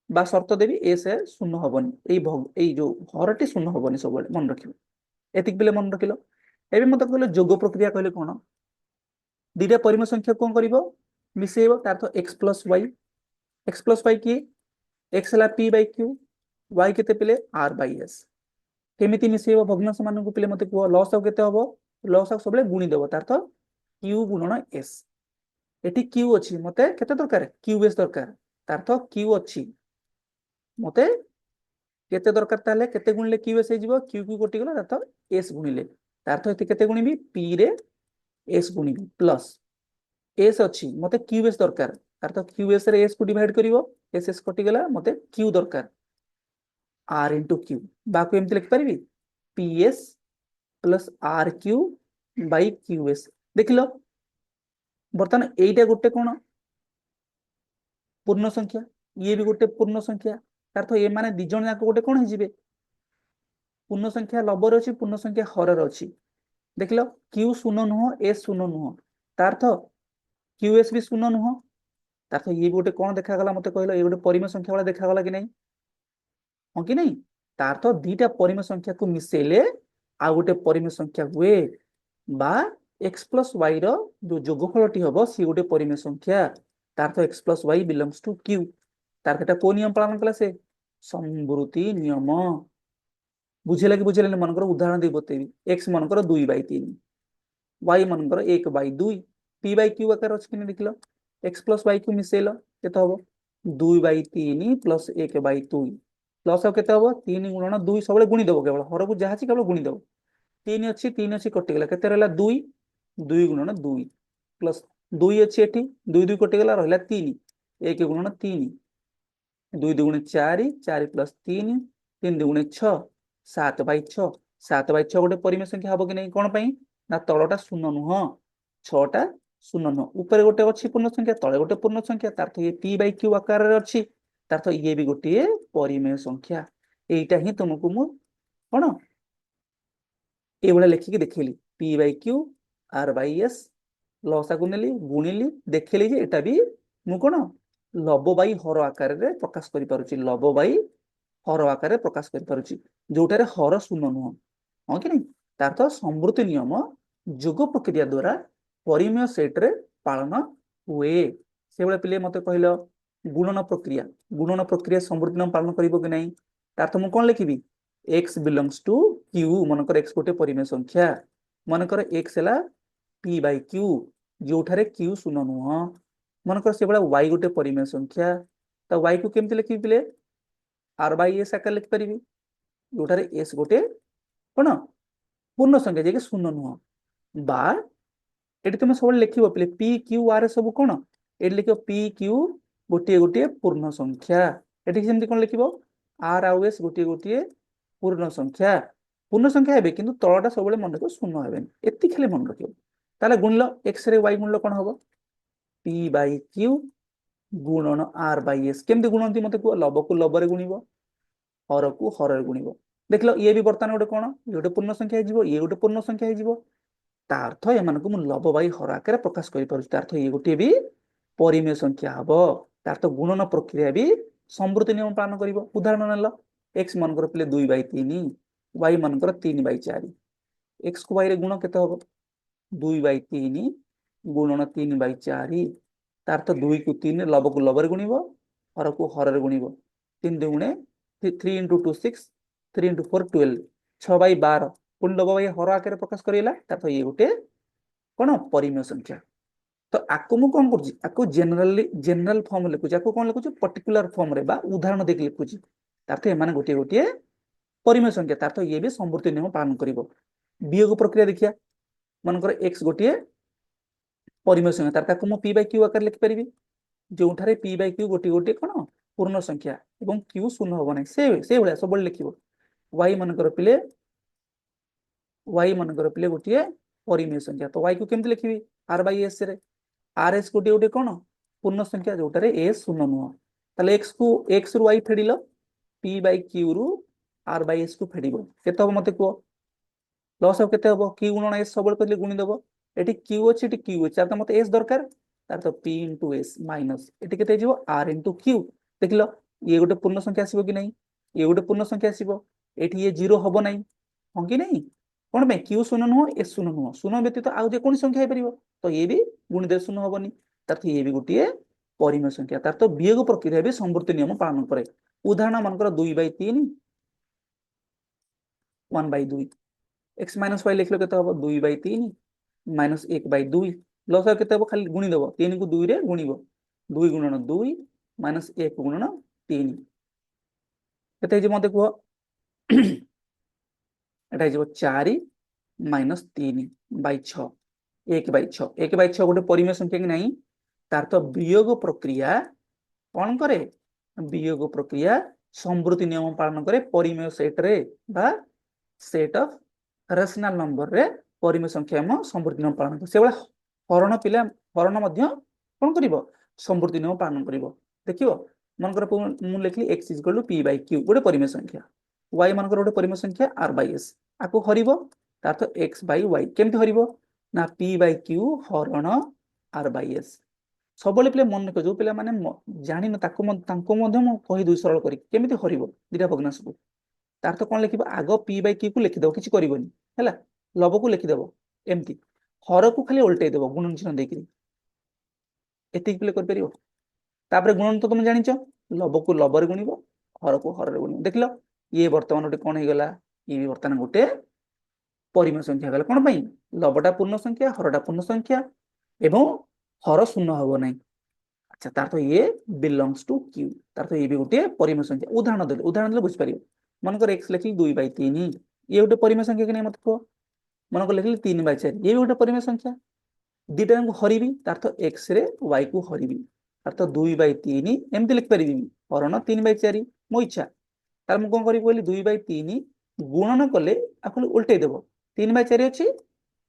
बा शर्त देवी एस शून्य हेनी ये जो हरटी शून्य हेनी सब मन रख एतिक बेले मन रखिल एवं मत कहले जोग प्रक्रिया कहले कौन दुईटा परिमेय संख्या कौन कर मिसेब तार तो एक्स प्लस वाई किए एक्स है पी बाई क्यू वाई के पे आर बाई एस केमी मिसेब भग्नांश मान पे मत कह लस आउ के लस आउ सब गुणीदेव तार तो क्यू गुणन एस ये क्यू अच्छी मत के दरकार क्यू एस दरकार तार तो क्यू अच्छी मत केते दरकार ताले केते गुणिले क्यू एस हो क्यू क्यू कटि गला तार तो एस गुणिले तार तो केते गुणिबी पी रे एस गुणिबी प्लस एस अच्छी मत क्यू एस दरकार तार तो क्यू एस रे एस को डिवाइड करिवो एस एस कटि गला मत क्यू दरकार आर इंटू क्यू बाको एमती लिखि पारिबी P S plus R Q by Q S देख लो बर्तमान एटा गोटे कौन पूर्ण संख्या ये भी गोटे पूर्ण संख्या तार तो ये माने दी जण जाक गोटे कौन हो पूर्ण संख्या लबर अच्छी पूर्ण संख्या हरर अच्छी देख लो क्यू शून्य नुह एस शून्य नुह तार तो क्यू एस भी शून्य नुह तार तो ये गोटे कौन देखागला मत कहल ये गोटे परिमेय संख्या वाला देखागला कि नहीं हाँ कि नहीं तार तो दीटा परिमेय संख्या को मिसेले आ गोटे परिमेय संख्या हुए बा एक्स प्लस वाई रो जोगफल हम सी गोटे परिमेय संख्या तार तो x plus y belongs to Q तार को नियम पालन कला से संवृत्ति नियम बुझेगा कि बुझे मनकर उदाहरण दे बतेबी एक्स मनकर 2/3 वाई मनकर 1/2 पी बाई क्यू आकार अच्छी देख लो एक्स प्लस वाई को मिसेल के हम 2/3 प्लस 1/2 प्लस आउ के 3 गुणन 2 सब गुणीदेव केवल हर को जहाँ केवल गुणीदेव 3 अच्छी कटिगला के 2 2 गुणन 2 प्लस 2 अच्छी एटी 2 2 कटिगला रहा 3 1 गुणन 3 2 2 गुणे 4 4 प्लस 3 3 2 गुणे 6 7/6 7/6 गोटे परिमेय संख्या हम कि नहीं कौन पाई ना तलटा शून्य नुह 6टा शून्य नुह ऊपर गोटे अच्छी पूर्ण संख्या तले गोटे पूर्ण संख्या तार तो ये पी बाई क्यू आकार अच्छी तार तो ये भी गोटे परिमेय संख्या यहीटा ही तुमको मु कौन ये लिखिकी देखली P by Q R by S लसा को नेली गुणिली देखली जे एटा भी मु कौन लब बाई हर आकार प्रकाश कर पारुची लब बाई हर आकार प्रकाश कर पारुची जोटारे हर शून्य नुह हाँ कि नहीं तार तो संवृत्ति नियम जोग प्रक्रिया द्वारा परिमेय सेट रे पालन ହୁଏ ସେଭଳି ପିଲେ ମତେ କହିଲ ଗୁଣନ ପ୍ରକ୍ରିୟା ସମୃଦ୍ଧି ନିୟମ ପାଳନ କରିବ କି ନାହିଁ ତାର ତ ମୁଁ କଣ ଲେଖିବି x belongs to q ମନେକର x ଗୋଟେ ପରିମେୟ ସଂଖ୍ୟା ମନେକର x ହେଲା p by q ଯୋଉଠାରେ q ଶୂନ ନୁହଁ ମନେକର ସେଭଳିଆ y ଗୋଟେ ପରିମେୟ ସଂଖ୍ୟା ତ y କୁ କେମିତି ଲେଖିବି ପିଲେ r by s ଆକାରରେ ଲେଖିପାରିବି ଯୋଉଠାରେ s ଗୋଟେ କଣ ପୂର୍ଣ୍ଣ ସଂଖ୍ୟା ଯେ କି ଶୂନ ନୁହଁ ବା ଏଠି ତୁମେ ସବୁବେଳେ ଲେଖିବ ପିଲେ ପି କ୍ୟୁ ଆର ସବୁ କଣ ଏଠି ଲେଖିବ ପି କ୍ୟୁ ଗୋଟିଏ ଗୋଟିଏ ପୂର୍ଣ୍ଣ ସଂଖ୍ୟା ଏଠି ସେମିତି କଣ ଲେଖିବ ଆର ଆଉ ଏସ୍ ଗୋଟିଏ ଗୋଟିଏ ପୂର୍ଣ୍ଣ ସଂଖ୍ୟା ହେବେ କିନ୍ତୁ ତଳଟା ସବୁବେଳେ ମନେ ରଖିବ ଶୂନ ହେବେନି ଏତିକି ଖାଲି ମନେ ରଖିବ ତାହେଲେ ଗୁଣିଲ ଏକ୍ସ ରେ ୱାଇ ଗୁଣିଲ କଣ ହବ ପି ବାଇ କ୍ୟୁ ଗୁଣନ ଆର ବାଇ ଏସ୍ କେମିତି ଗୁଣନ୍ତି ମତେ କୁହ ଲବକୁ ଲବରେ ଗୁଣିବ ହରକୁ ହରରେ ଗୁଣିବ ଦେଖିଲ ଇଏ ବି ବର୍ତ୍ତମାନ ଗୋଟେ କଣ ଇଏ ଗୋଟେ ପୂର୍ଣ୍ଣ ସଂଖ୍ୟା ହେଇଯିବ ଇଏ ଗୋଟେ ପୂର୍ଣ୍ଣ ସଂଖ୍ୟା ହେଇଯିବ ତା ଅର୍ଥ ଏମାନଙ୍କୁ ମୁଁ ଲବ ବାଇ ହର ଆକାରରେ ପ୍ରକାଶ କରିପାରୁଛି ତା ଅର୍ଥ ଇଏ ଗୋଟିଏ ବି ପରିମେୟ ସଂଖ୍ୟା ହବ ତାର ତ ଗୁଣନ ପ୍ରକ୍ରିୟା ବି ସମୃଦ୍ଧି ନିୟମ ପାଳନ କରିବ ଉଦାହରଣ ନେଲ x ମନେକର ପିଲେ 2/3 y ମନେକର 3/4 x କୁ y ରେ ଗୁଣ କେତେ ହବ 2/3 ଗୁଣନ 3/4 ତାର ତ 2 କୁ 3 ଲବକୁ ଲବରେ ଗୁଣିବ ହରକୁ ହରରେ ଗୁଣିବ 3 ଦୁଗୁଣେ 3 into 2 6 3 into 4 12 6/12 ପୁଣି ଲବ ବାଇ ହର ଆକାରରେ ପ୍ରକାଶ କରିଲା ତାର ତ ଇଏ ଗୋଟେ କଣ ପରିମେୟ ସଂଖ୍ୟା ତ ଆକୁ ମୁଁ କଣ କରୁଛି ଆକୁ ଜେନେରାଲ ଫର୍ମ ଲେଖୁଛି ଆକୁ କଣ ଲେଖୁଛି ପର୍ଟିକୁଲାର ଫର୍ମରେ ବା ଉଦାହରଣ ଦେଇକି ଲେଖୁଛି ତାର ତ ଏମାନେ ଗୋଟିଏ ଗୋଟିଏ ପରିମେୟ ସଂଖ୍ୟା ତାର ତ ଇଏ ବି ସମୃଦ୍ଧି ନିୟମ ପାଳନ କରିବ ବିୟୋଗ ପ୍ରକ୍ରିୟା ଦେଖିବା ମନେକର x ଗୋଟିଏ ପରିମେୟ ସଂଖ୍ୟା ତାର ତାକୁ ମୁଁ p by q ଆକାରରେ ଲେଖିପାରିବି ଯୋଉଠାରେ p by q ଗୋଟିଏ ଗୋଟିଏ କଣ ପୂର୍ଣ୍ଣ ସଂଖ୍ୟା ଏବଂ q ଶୂନ ହବ ନାହିଁ ସେଇଭଳିଆ ସବୁବେଳେ ଲେଖିବ y ମନେକର ପିଲେ ଗୋଟିଏ ପରିମେୟ ସଂଖ୍ୟା ତ y କୁ କେମିତି ଲେଖିବି r by s ରେ rs ଗୋଟିଏ ଗୋଟିଏ କଣ ପୂର୍ଣ୍ଣ ସଂଖ୍ୟା ଯୋଉଟାରେ s ଶୂନ ନୁହଁ ତାହେଲେ x ରୁ y ଫେଡିଲ p by q ରୁ r by s କୁ ଫେଡିବ କେତେ ହବ ମତେ କୁହ ଲସ୍ ହବ କେତେ ହବ q ଗୁଣନ s ସବୁବେଳେ କହିଲେ ଗୁଣି ଦବ ଏଠି q ଅଛି ଏଠି q ଅଛି ତାର ତ ମତେ s ଦରକାର ତାର ତ p into s ମାଇନସ ଏଠି କେତେ ହେଇଯିବ r into q ଦେଖିଲ ଇଏ ଗୋଟେ ପୂର୍ଣ୍ଣ ସଂଖ୍ୟା ଆସିବ କି ନାହିଁ ଇଏ ଗୋଟେ ପୂର୍ଣ୍ଣ ସଂଖ୍ୟା ଆସିବ ଏଠି ଇଏ 0 ହବ ନାହିଁ ହଁ କି ନାହିଁ କଣ ପାଇଁ q ଶୂନ ନୁହଁ s ଶୂନ ନୁହଁ ଶୂନ ବ୍ୟତୀତ ଆଉ ଯେକୌଣସି ସଂଖ୍ୟା ହେଇପାରିବ ତ ଇଏ ବି ଗୁଣିଦେଲେ ଶୂନ ହବନି ତାର ତ ଇଏ ବି ଗୋଟିଏ ପରିମେୟ ସଂଖ୍ୟା ତାର ତ ବିୟୋଗ ପ୍ରକ୍ରିୟା ବି ସମୃଦ୍ଧି ନିୟମ ପାଳନ କରେ ଉଦାହରଣ ମନେକର 2/3 1/2 x minus y ଲେଖିଲେ କେତେ ହବ 2/3 minus 1/2 ଲସ କେତେ ହବ ଖାଲି ଗୁଣିଦବ 3 କୁ 2 ରେ ଗୁଣିବ 2 ଗୁଣନ 2 minus 1 ଗୁଣନ 3 କେତେ ହେଇଯିବ ମତେ କୁହ ଏଟା ହେଇଯିବ 4 minus 3/6 1/6 1/6 ଗୋଟେ ପରିମେୟ ସଂଖ୍ୟା କି ନାହିଁ ତାର ତ ବିୟୋଗ ପ୍ରକ୍ରିୟା କଣ କରେ ବିୟୋଗ ପ୍ରକ୍ରିୟା ସମୃଦ୍ଧି ନିୟମ ପାଳନ କରେ ପରିମେୟ ସେଟରେ ବା ସେଟ୍ ଅଫ ରେସନାଲ ନମ୍ବରରେ ପରିମେୟ ସଂଖ୍ୟା ସମୃଦ୍ଧି ନିୟମ ପାଳନ କରେ ସେଭଳିଆ ହରଣ ମଧ୍ୟ କଣ କରିବ ସମୃଦ୍ଧି ନିୟମ ପାଳନ କରିବ ଦେଖିବ ମନେକର ମୁଁ ଲେଖିଲି x equal to p by q ଗୋଟେ ପରିମେୟ ସଂଖ୍ୟା y ମନେକର ଗୋଟେ ପରିମେୟ ସଂଖ୍ୟା r by s ଆକୁ ହରିବ ତାର ତ x by y କେମିତି ହରିବ ନା p by q ହରଣ r by s ସବୁବେଳେ ପିଲା ମନେ ରଖ ଯୋଉ ପିଲାମାନେ ଜାଣିନ ତାଙ୍କୁ ମଧ୍ୟ ମୁଁ କହିଦେବି ସରଳ କରି କେମିତି ହରିବ ଦିଟା ଭଗ୍ନାଂଶକୁ ତାର ତ କଣ ଲେଖିବ ଆଗ p by q କୁ ଲେଖିଦବ କିଛି କରିବନି ହେଲା ଲବକୁ ଲେଖିଦବ ଏମିତି ହରକୁ ଖାଲି ଓଲଟେଇ ଦବ ଗୁଣନ ଚିହ୍ନ ଦେଇକିରି ଏତିକି ପିଲେ କରିପାରିବ ତାପରେ ଗୁଣନ ତ ତମେ ଜାଣିଛ ଲବକୁ ଲବରେ ଗୁଣିବ ହରକୁ ହରରେ ଗୁଣିବ ଦେଖିଲ ଇଏ ବର୍ତ୍ତମାନ ଗୋଟେ କଣ ହେଇଗଲା ଇଏ ବି ବର୍ତ୍ତମାନ ଗୋଟେ ପରିମେୟ ସଂଖ୍ୟା ହେଇଗଲା କଣ ପାଇଁ ଲବଟା ପୂର୍ଣ୍ଣ ସଂଖ୍ୟା ହରଟା ପୂର୍ଣ୍ଣ ସଂଖ୍ୟା ଏବଂ ହର ଶୂନ ହବ ନାହିଁ ଆଚ୍ଛା ତାର ତ ଇଏ ବିଲଙ୍ଗସ ଟୁ କ୍ୟୁ ତାର ତ ଇଏ ବି ଗୋଟେ ପରିମେୟ ସଂଖ୍ୟା ଉଦାହରଣ ଦେଲେ ବୁଝିପାରିବ ମନେକର x ଲେଖିଲି 2/3 ଇଏ ଗୋଟେ ପରିମେୟ ସଂଖ୍ୟା କି ନାହିଁ ମତେ କୁହ ମନେକର ଲେଖିଲି 3/4 ଇଏ ବି ଗୋଟେ ପରିମେୟ ସଂଖ୍ୟା ଦିଟା ଯାଙ୍କୁ ହରିବି ତାର ତ x ରେ y କୁ ହରିବି ତାର ତ 2/3 ଏମିତି ଲେଖିପାରିବି ହରଣ 3/4 ମୋ ଇଚ୍ଛା ତାର ମୁଁ କଣ କରିବି କହିଲି 2/3 ଗୁଣନ କଲେ ଆକୁ ଉଲଟେଇ ଦେବ 3/4 ଅଛି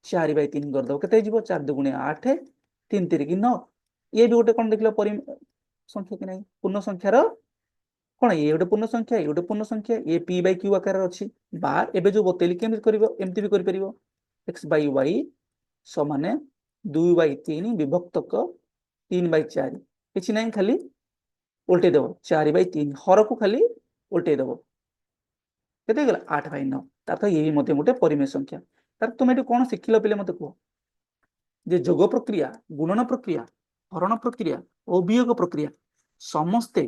4/3 କରିଦବ କେତେ ହେଇଯିବ 4 2 8 3 3 9 ଇଏ ବି ଗୋଟେ କଣ ଦେଖିଲ ସଂଖ୍ୟା କି ନାହିଁ ପୂର୍ଣ୍ଣ ସଂଖ୍ୟାର କଣ ଇଏ ଗୋଟେ ପୂର୍ଣ୍ଣ ସଂଖ୍ୟା ଇଏ ଗୋଟେ ପୂର୍ଣ୍ଣ ସଂଖ୍ୟା ଇଏ p by q ଆକାରରେ ଅଛି ବା ଏବେ ଯୋଉ ବତେଇଲି କେମିତି କରିବ ଏମିତି ବି କରିପାରିବ x by y ସମାନେ 2/3 ବିଭକ୍ତକ 3/4 କିଛି ନାହିଁ ଖାଲି ଉଲଟେଇ ଦବ 4/3 ହରକୁ ଖାଲି ଉଲଟେଇ ଦବ କେତେ ହେଇଗଲା 8/9 ତାର ତ ଇଏ ମଧ୍ୟ ଗୋଟେ ପରିମେୟ ସଂଖ୍ୟା ତାର ତୁମେ ଏଠି କଣ ଶିଖିଲ ପିଲେ ମତେ କୁହ ଯେ ଯୋଗ ପ୍ରକ୍ରିୟା ଗୁଣନ ପ୍ରକ୍ରିୟା हरण प्रक्रिया और वियोग प्रक्रिया समस्ते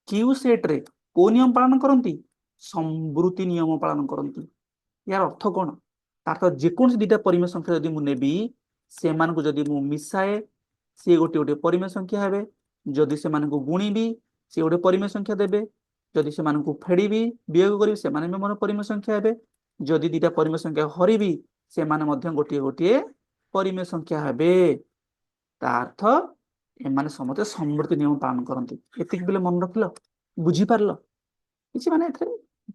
क्यू सेट रे को नियम पालन करती संवृत्ति नियम पालन करती यार अर्थ कौन तार जेकोसी दुटा परिमेय संख्या जदि मु नेबी से जदि मु मिसाए सी गोटे गोटे परिमेय संख्या हेबे जदि से गुणिबी सी गोटे परिमेय संख्या देबे जदि से फेड़ीबी वियोग करी से मोर परिमेय संख्या हेबे जदि दुटा परिमेय संख्या हरिबी से गोटे गोटे परिमेय संख्या हेबे अर्थ एमाने समस्त समृद्धि नियम पालन करती एतिक बेले मन रखिल बुझी पारल किसी माने एथे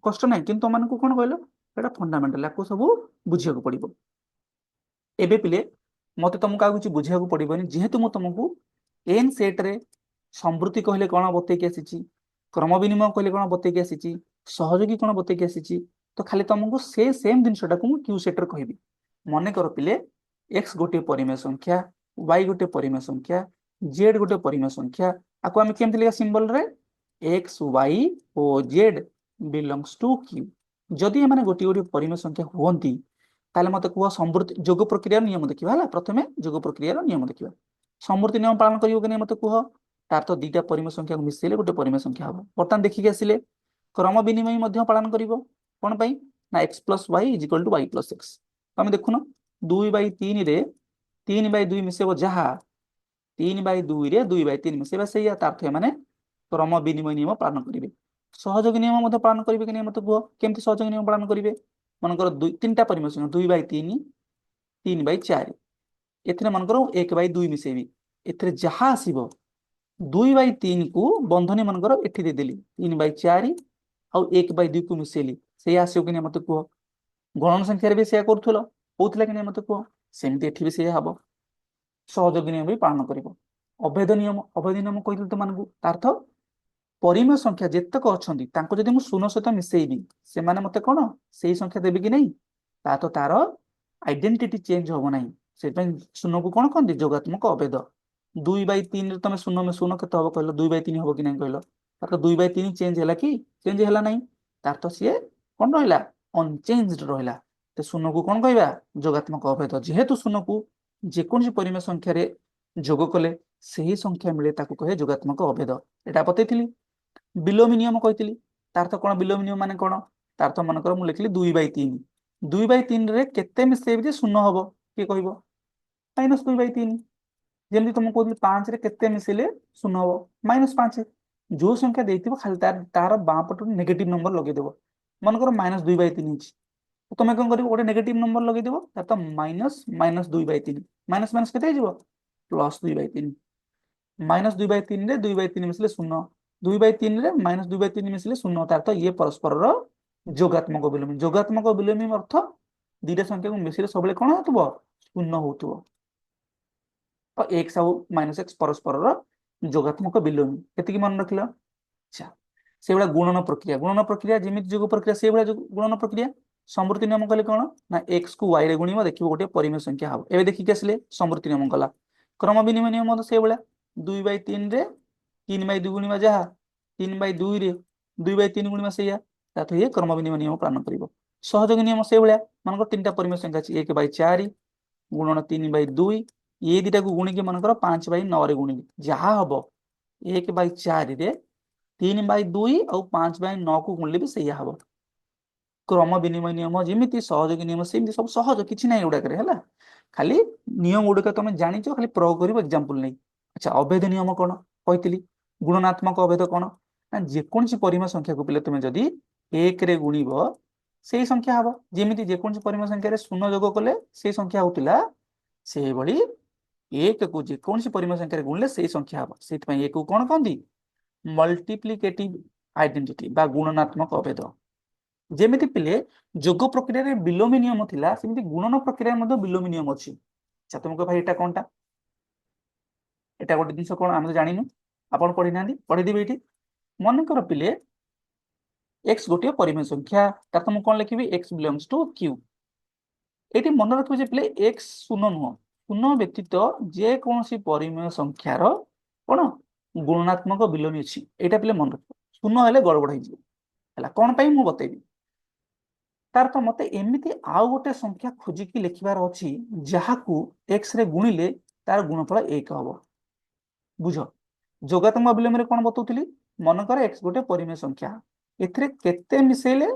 कष्ट नहीं किंतु तुमको कौन कहल एटा फंडामेंटल या सब बुझिया पड़ो एबे पिले मते तुमको आ किसी बुझिया पड़ोनी जेहेतु मु तुमको एन सेट रे समृद्धि कहले कौन बतैकी आसी क्रम विनिमय कहले कौन बतैकी आसी सहयोगी कौन बतैकी आसी तो खाली तुमको से सेम जिनटा को क्यू सेट रे कहबी मन कर पिले एक्स गोटे परिमेय संख्या वाई गोटे परिमेय संख्या जेड गोटे परिमेय संख्या आपको आम केमती लिखा सिंबल रे एक्स वाई ओ जेड बिलोंग्स टू क्यू जदि एमाने गोटे गोटे परिमेय संख्या हुअंती ताले मते कह समृद्धि जोग प्रक्रिया नियम देखिबा हला प्रथमे जोग प्रक्रिया नियम देखिबा समृद्धि नियम पालन करियो कि नै मते कह तार तो दुटा परिमेय संख्या को मिसेले गोटे परिमेय संख्या हबो बर्तमान देखिके आसिले क्रम विनिमय मध्य पालन करिवो कोन पई ना x + y = y + x हम देखुन 2/3 रे 3/2 मिसेबो जहा 3/2 रे 2/3 मिसेबा सेया तार थे माने क्रम विनिमय नियम पालन करिवे सहयोग नियम मध्य पालन करिवे कि नै मते कह केमति सहयोग नियम पालन करिवे मनकर तीनटा परिमेय संख्या 2/3 3/4 एथरे मनकर 1/2 मिसेबी एथरे जहा आसीबो 2/3 को बंधनी मनकर एठी दे देली 3/4 आउ 1/2 को मिसेली से आसियो कि नै मते कह गणन संख्या रे भी से करथुलो होतला कि नै मते कह सेमति एठी भी से हबो सहयोग नियम भी पालन करिवो अभेद नियम कहिल तो मानकु अर्थ परिमेय संख्या जेतक अछंती तांको जदि मु शून्य सहित मिसेइबी से माने मते कोन सेही संख्या देबे कि नै ता तो तार आइडेंटिटी चेंज होबो नै से शून्य को कोन कहंती जोगात्मक अभेद 2/3 रे तमे शून्य में शून्य केते हबो कहलो 2/3 हबो कि नै कहलो तार तो 2/3 चेंज हैला कि चेंज हैला नै तार तो सिए कोन रहला अनचेंज्ड रहला ते शून्य को कोन कहबा जोगात्मक अभेद जेहेतु शून्य को जेकोसी परिमेय संख्या रे जोग कले सही संख्या मिले ताको कहे जोगात्मक अभेद एटा बतैथिली बिलोमी नियम कहितली तार तो कोन बिलोमी नियम माने कोन तार तो मनकर मु लिखली 2/3 2/3 रे केते मिसेबी जे शून्य हबो के कहबो -2/3 जेमि तुम कहली 5 रे केते मिसेले शून्य हबो -5 जो संख्या देथिबो खाली तार बां पट नेगेटिव नंबर लगे देबो मनकर -2/3 हिच तुम कोन करिवो ओटे नेगेटिव नंबर लगे देबो तार तो -2/3 माइनस माइनस केते हिजबो +2/3 -2/3 रे 2/3 मिसले शून्य 2/3 रे -2/3 मिसले शून्य तार तो ये परस्पर जोगात्मक विलोमी अर्थ दुटा संख्या को मिसले सबले कोन होतबो शून्य होतबो और x आउ -x परस्पर जोगात्मक विलोमी एतिकी मन रखिलो अच्छा से बडा गुणन प्रक्रिया जेमिति जोग प्रक्रिया से बडा गुणन प्रक्रिया समृद्धि नियम कहले कोन ना x को y रे गुणिबो देखिबो गोटे परिमेय संख्या हबो एबे देखि के आसले समृद्धि नियम कला क्रम विनिमय नियम से बडा 2/3 रे 3/2 गुणिबा जहा 3/2 रे 2/3 गुणिबा सेया तातो ये क्रम विनिमय नियम पालन करिवो सहयोग नियम से बडा मानकर तीनटा परिमेय संख्या अछि 1/4 गुणन 3/2 ये दिटा को गुणी के मनकर 5/9 रे गुणी जहा हबो 1/4 रे 3/2 और 5/9 को गुणले भी सही हबो क्रम विनिमय नियम जेमिति सहयोग नियम सेमिति सब सहज किछि नै उडा करे हला खाली नियम उडा तमे जानिचो खाली प्रयोग करिवो एग्जांपल नै अच्छा अभेद नियम कोन कहितली गुणनात्मक अभेद कोन ना जे कोनसी परिमेय संख्या को पिले तुमे जदी 1 रे गुणिबो सेही संख्या हबो जेमिति जे कोनसी परिमेय संख्या रे शून्य जोग कले सेही संख्या होतिला से बडी 1 को जे कोनसी परिमेय संख्या रे गुणले सेही संख्या हबो सेति पई 1 को कोन कहंदी मल्टीप्लिकेटिव आइडेंटिटी बा गुणनात्मक अभेद जेमिति पिले जोग प्रक्रिया रे विलोमी नियम थिला सेमिति गुणन प्रक्रिया मध्ये विलोमी नियम अछि अच्छा तुमको भाई एटा कोनटा एटा गोटे दिन कोन हम जानिनु आपण पढि नांदी पढि दिबे एठी मन कर पिले x गोटे परिमेय संख्या ता तुम कोन लिखिबी x बिलोंग्स टू q एठी मन रखिबे जे पिले x शून्य नुह शून्य व्यतीत जे कोनसी परिमेय संख्यार कोन गुणनात्मक विलोमी अछि एटा पिले मन रखिबो शून्य हेले गड़बड़ होइ जे हला कोन पई मु बतेबी तार तो मते एमिति आउ गोटे संख्या खोजी की लिखिबार अछि जहा को x रे गुणिले तार गुणफल 1 हबो बुझ जोगात्मक विलोम रे कोन बतौतली मनकर x गोटे परिमेय संख्या एथिरे केते मिसेले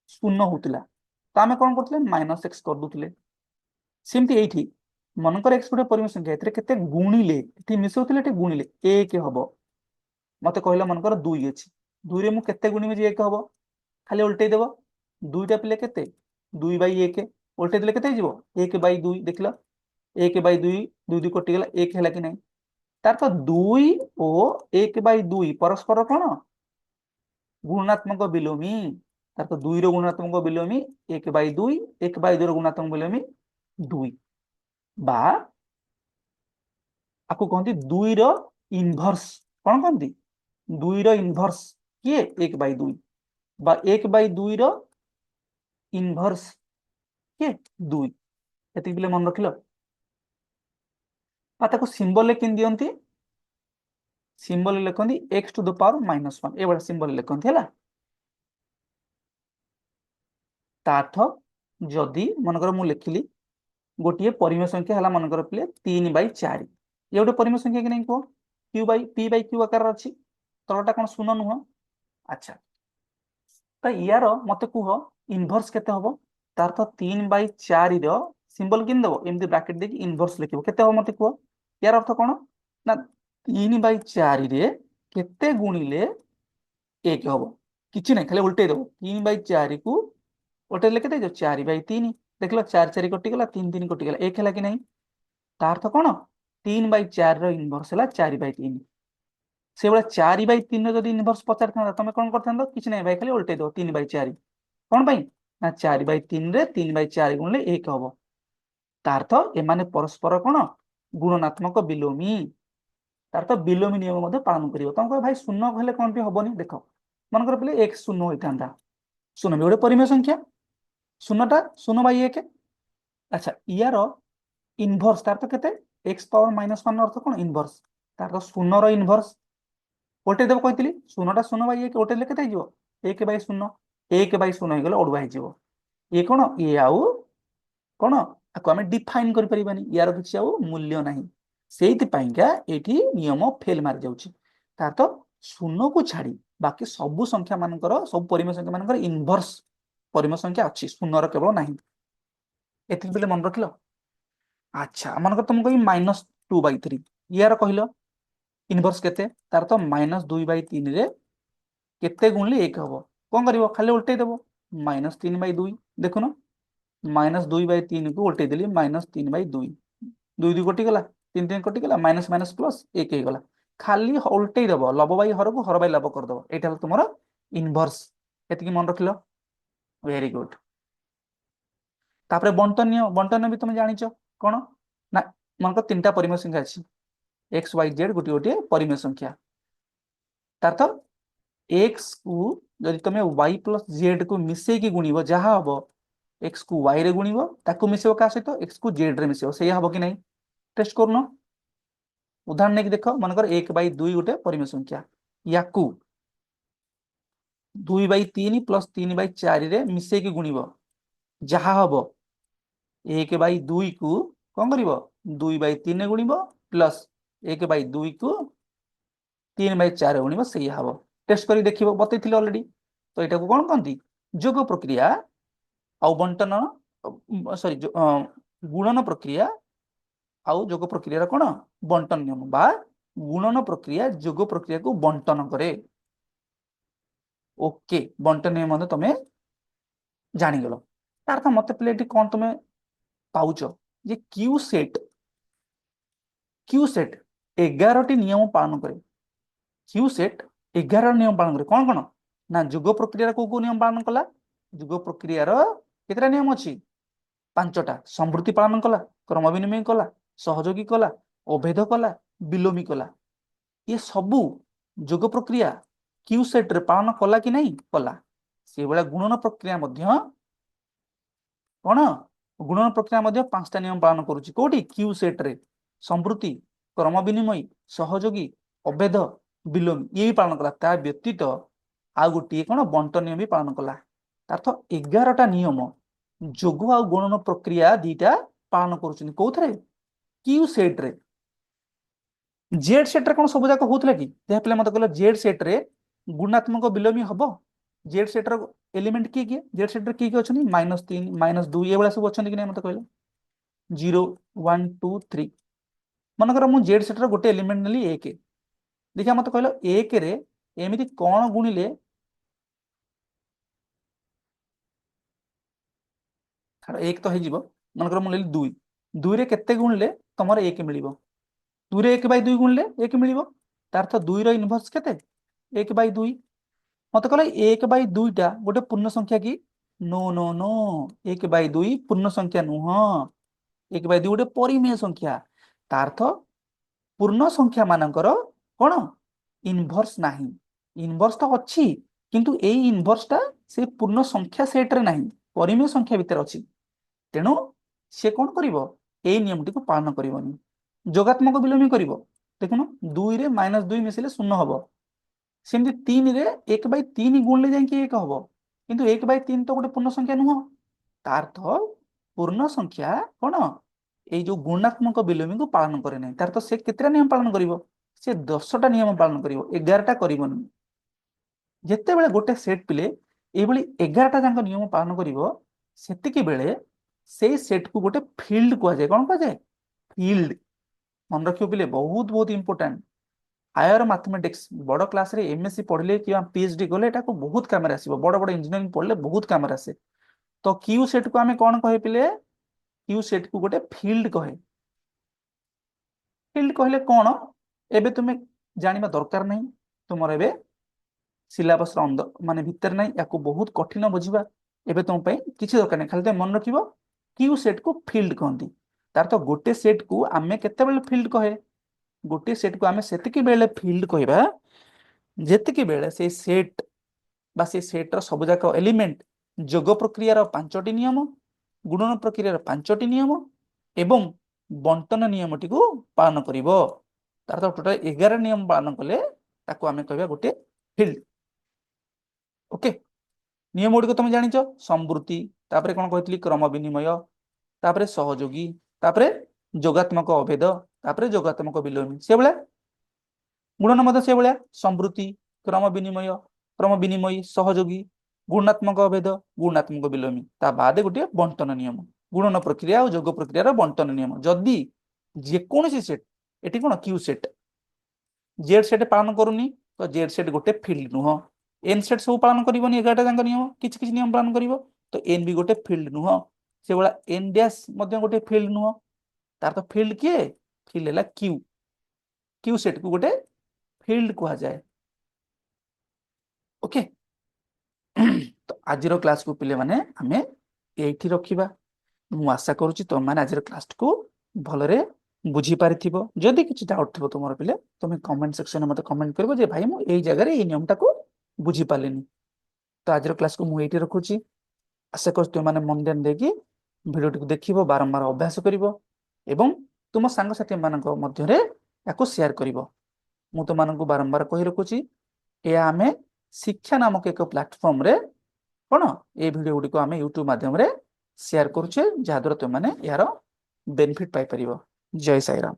शून्य होतिला तो आमे कोन करथले -x कर दुतले सेमती एठी मनकर x गोटे परिमेय संख्या एथिरे केते गुणिले एठी मिसौतले एठी गुणिले 1 हबो मते कहला मनकर 2 अछि 2 रे मु केते गुणिमे जे 1 हबो खाली उल्टै देबो 2 टा पिले केते 2/1 उल्टै देले केते जिवो 1/2 देखला 1/2 2 2 कटि गेला 1 हैला कि नै तार तो 2 ओ 1/2 परस्पर कोन गुणात्मक विलोमी तार तो 2 रो गुणात्मक विलोमी 1/2 1/2 रो गुणात्मक विलोमी 2 बा आपको कहती 2 रो इनवर्स कोन कहती 2 रो इनवर्स किए 1/2 बा 1/2 रो इनवर्स किए 2 एति बिले मन रखिलो आ ताको सिंबल ले किन दियंती सिंबल लिखती x टू द पावर -1 ए बड़ा सिंबल लिखती है तार्थ जदि मनकर मु लिखिली गोटे परिमेय संख्या है मनकर पिले 3/4 ये गोटे परिमेय संख्या कि नहीं कह p/q आकार अच्छी तलटा कौन शून्य नुह अच्छा तो यार मत कह इनवर्स केते हम तार तो 3/4 सिंबल किन देव एमती ब्रैकेट देखि इनवर्स लिखिबो केते हम मत कह यार अर्थ कौन ना 3/4 केते गुणिले 1 हम किछि नै खाली उल्टे देव 3/4 को उल्टे देले केते 4/3 देखलो 4 4 कटि गला 3 3 कटि गला 1 हला कि नहीं तार अर्थ कौन 3/4 रो इनवर्स हला 4/3 से बड़ा 4/3 रो जदी इनवर्स पचार था तमे कोन करथांदो किछि नै भाई खाली उल्टे दो 3/4 कोन भाई ना 4/3 रे 3/4 गुणले 1 हबो तार अर्थ एमाने परस्पर कोन गुणनात्मक विलोमी तार तो विलोमी नियम मध्ये पालन करियो तम भाई शून्य कहले कोन पे हबोनी देखो मन कर पले x शून्य होइतांदा शून्य भी गोटे परिमेय संख्या शून्यटा 0/1 अच्छा यार इनवर्स तार तो केते x पावर -1 अर्थ कोन इनवर्स तार तो शून्य रो इनवर्स उल्टे देव कहती शून्यटा 0/1 उल्टे देले केते जिवो 1/0 1/0 हे गेलो ओडवा हे जिवो ये कोन ये आउ कोन आको हमें डिफाइन करि परिबानी यार किछि आउ मूल्य नाही सेति पाइका एठी नियम फेल मार जाउची तार तो शून्य को छाड़ी बाकी सब संख्या मानकर सब परिमेय संख्या मानकर इनवर्स परिमेय संख्या अच्छी शून्य रो केवल नाही एति बेले मन रखिलो अच्छा मनकर तुम कहि -2/3 यार कहिलो इनवर्स केते तार तो -2/3 रे केते गुणले 1 हबो कोन करिवो खाली उल्टे देबो -3/2 देखुनो -2/3 को उल्टे देली -3/2 2 2 कटि गला 3 3 कटि गला माइनस माइनस प्लस 1 हे गला खाली उल्टे देबो लब बाई हर को हर बाई लब कर देबो एटा तुमरो इनवर्स एति मन रखिलो वेरी गुड तापरे बंटन भी तुम जानिचो कोन ना मनकर तीनटा परिमेय संख्या अछि x y z गोटे गोटे परिमेय संख्या तार तो x को जदि तुम y प्लस z को मिसे की गुणिबो जहा हबो x को y रे गुणिबो ताको मिसेबो का सहित x को z रे मिसेबो सेया हबो कि नहीं टेस्ट करनो उदाहरण नेक देखो मनकर 1/2 गोटे परिमेय संख्या याकू 2/3 प्लस 3/4 रे मिसे की गुणिबो जहा हबो 1/2 को कौन करिवो 2/3 गुणिबो प्लस 1/2 को 3/4 गुणिबो सेया हबो टेस्ट करी देखिबो बतैथिले ऑलरेडी तो एटा को कोन कहंती जोग प्रक्रिया आउ बंटन सॉरी गुणन प्रक्रिया आउ जोग प्रक्रिया कोन बंटन नियम बा गुणन प्रक्रिया जोग प्रक्रिया को बंटन करे ओके बंटन नियम मध्ये तमे जानि गेलो तार तो मते प्लेटी कोन तमे पाउचो जे क्यू सेट 11 टी नियम पालन करे क्यू सेट 11 नियम पालन करे कोन कोन ना जुग प्रक्रिया को नियम पालन कला जुग प्रक्रिया रो केतरा नियम अछि पांचटा संवृत्ति पालन कला क्रम विनिमय कला सहयोगी कला अभेद कला विलोमी कला ये सबू जुग प्रक्रिया क्यू सेट रे पालन कला कि नहीं कला से बेला गुणन प्रक्रिया मध्य कोन गुणन प्रक्रिया मध्य पांचटा नियम पालन करूची कोठी क्यू सेट रे संवृत्ति क्रम विनिमय सहयोगी अभेद विलोम ये पालन कला ता व्यतीत आ गोटे कोन बंटन नियम भी पालन कला तार तो 11टा नियम जोग आ गुणन प्रक्रिया दीटा पालन करूछन कोथरे क्यू सेट रे जेड सेट रे कौन सब जाक होउतला कि जे पिला मते कहले जेड सेट रे गुणात्मक विलोमी हबो जेड सेट रो एलिमेंट किए जेड सेट रे किए अछनी -3 -2 ये वाला सब अछनी कि नहीं मते कहले 0 1 2 3 मन कर मु जेड सेट रो गोटे एलिमेंट नेली 1 देखिया मते कहले 1 रे एमिति कोन गुणिले छाड़ 1 तो हे जीवो मन कर मु लेली 2 2 रे केते गुणिले तमर 1 मिलिबो 2 रे 1 बाय 2 गुणिले 1 मिलिबो तार अर्थ 2 रो इनवर्स केते 1 बाय 2 मत कहले 1 बाय 2 टा गोटे पूर्ण संख्या की नो नो नो 1 बाय 2 पूर्ण संख्या नुह 1 बाय 2 गोटे परिमेय संख्या तार अर्थ पूर्ण संख्या मानकर कोन इनवर्स नाही इनवर्स तो अछि किंतु एई इनवर्स टा से पूर्ण संख्या सेट रे नाही परिमेय संख्या भीतर अछि तेणु से कोन करिवो एई नियमटी को पालन करिवोनी जोगात्मक विलोमी करिवो देखुन 2 रे -2 मिसिले 0 हबो सेमती 3 रे 1 बाय 3 गुणले जाके 1 हबो किंतु 1 बाय 3 तो गोटे पूर्ण संख्या नुह तार अर्थ पूर्ण संख्या कोन एई जो गुणात्मक विलोमी को पालन करे नै तार तो से केतेटा नियम पालन करिवो से 10टा नियम पालन करिवो 11टा करिवोनी जेते बेले गोटे सेट पिले एई बळी 11टा जांक नियम पालन करिवो सेतिकी बेले से सेट को गोटे फील्ड को जाय कोन को जाय फील्ड मन रखियो पिले बहुत बहुत इंपोर्टेंट हायर मैथमेटिक्स बड़ क्लास रे एमएससी पढ़ले कि पीएचडी गले एटा को बहुत काम रे आसीबो बड़ बड़ इंजीनियरिंग पढ़ले बहुत काम रे आसे तो क्यू सेट को हमें कोन कहे पिले क्यू सेट को गोटे फील्ड कहे फील्ड कहले कोन एबे तुमे जानिबा दरकार नहीं तुमर एबे सिलेबस रो अंदर माने भीतर नहीं याको बहुत कठिन बुझिबा एबे तुम पे किछि दरकार नहीं खाली मन रखिबो क्यू सेट को फील्ड कहंती तार तो गोटे सेट को आमे केते बेले फील्ड कहे गोटे सेट को आमे सेतिकी बेले फील्ड कहबा जेतिकी बेले से सेट बा से सेट रो सब जाक एलिमेंट जोग प्रक्रिया रो 5टी नियम गुणन प्रक्रिया रो 5टी नियम एवं बंटन नियमटी को पालन करिवो तार तो टोटल 11 नियम पालन कले ताको आमे कहबा गोटे फील्ड ओके नियम गुडी को तुम जानिछ संवृत्ति तापरे कोन कहतली क्रम विनिमय तापरे सहयोगी तापरे जोगात्मक अभेद तापरे जोगात्मक विलोमी से बेले गुणन मत से बेले संवृत्ति क्रम विनिमय सहयोगी गुणात्मक अभेद गुणात्मक विलोमी ता बादे गोटे बंटन नियम गुणन प्रक्रिया और जोग प्रक्रिया रो बंटन नियम जदी जे कोनसी सेट एटी कोन क्यू सेट जेड सेट पालन करूनी तो जेड सेट गोटे फील्ड नुह एन सेट सब पालन करिवनी 11टा जांक नियम किछि किछि नियम पालन करिवो तो एन भी गोटे फील्ड नुह से बला एन डैश मध्ये गोटे फील्ड नुह तार तो फील्ड के फील्ड हैला क्यू क्यू सेट को गोटे फील्ड कहा जाए ओके तो आजिरो क्लास को पिले माने हमें एठी रखिबा मु आशा करूची तुम माने आजिरो क्लास को भलरे बुझी पारिथिबो जदी किछि डाउट थिबो तुमर पिले तुम कमेंट सेक्शन में मते कमेंट करबो जे भाई मु एई जगह रे एई नियमटा को बुझी पालेनी तो आजिरो क्लास को मु एठी रखुची आशा करूची तुम माने मन ध्यान देकी वीडियो को देखिबो बारंबार अभ्यास करिवो एवं तुम सांग साथी मानक मध्य रे याको शेयर करिवो मु तो मानक बारंबार कहि रखुची ए आमे शिक्षा नामक एक प्लेटफॉर्म रे कोन ए वीडियो गुडी को आमे YouTube माध्यम रे शेयर करूचे जहा द्वारा तुम माने यार बेनिफिट पाई परिवो जय साईराम।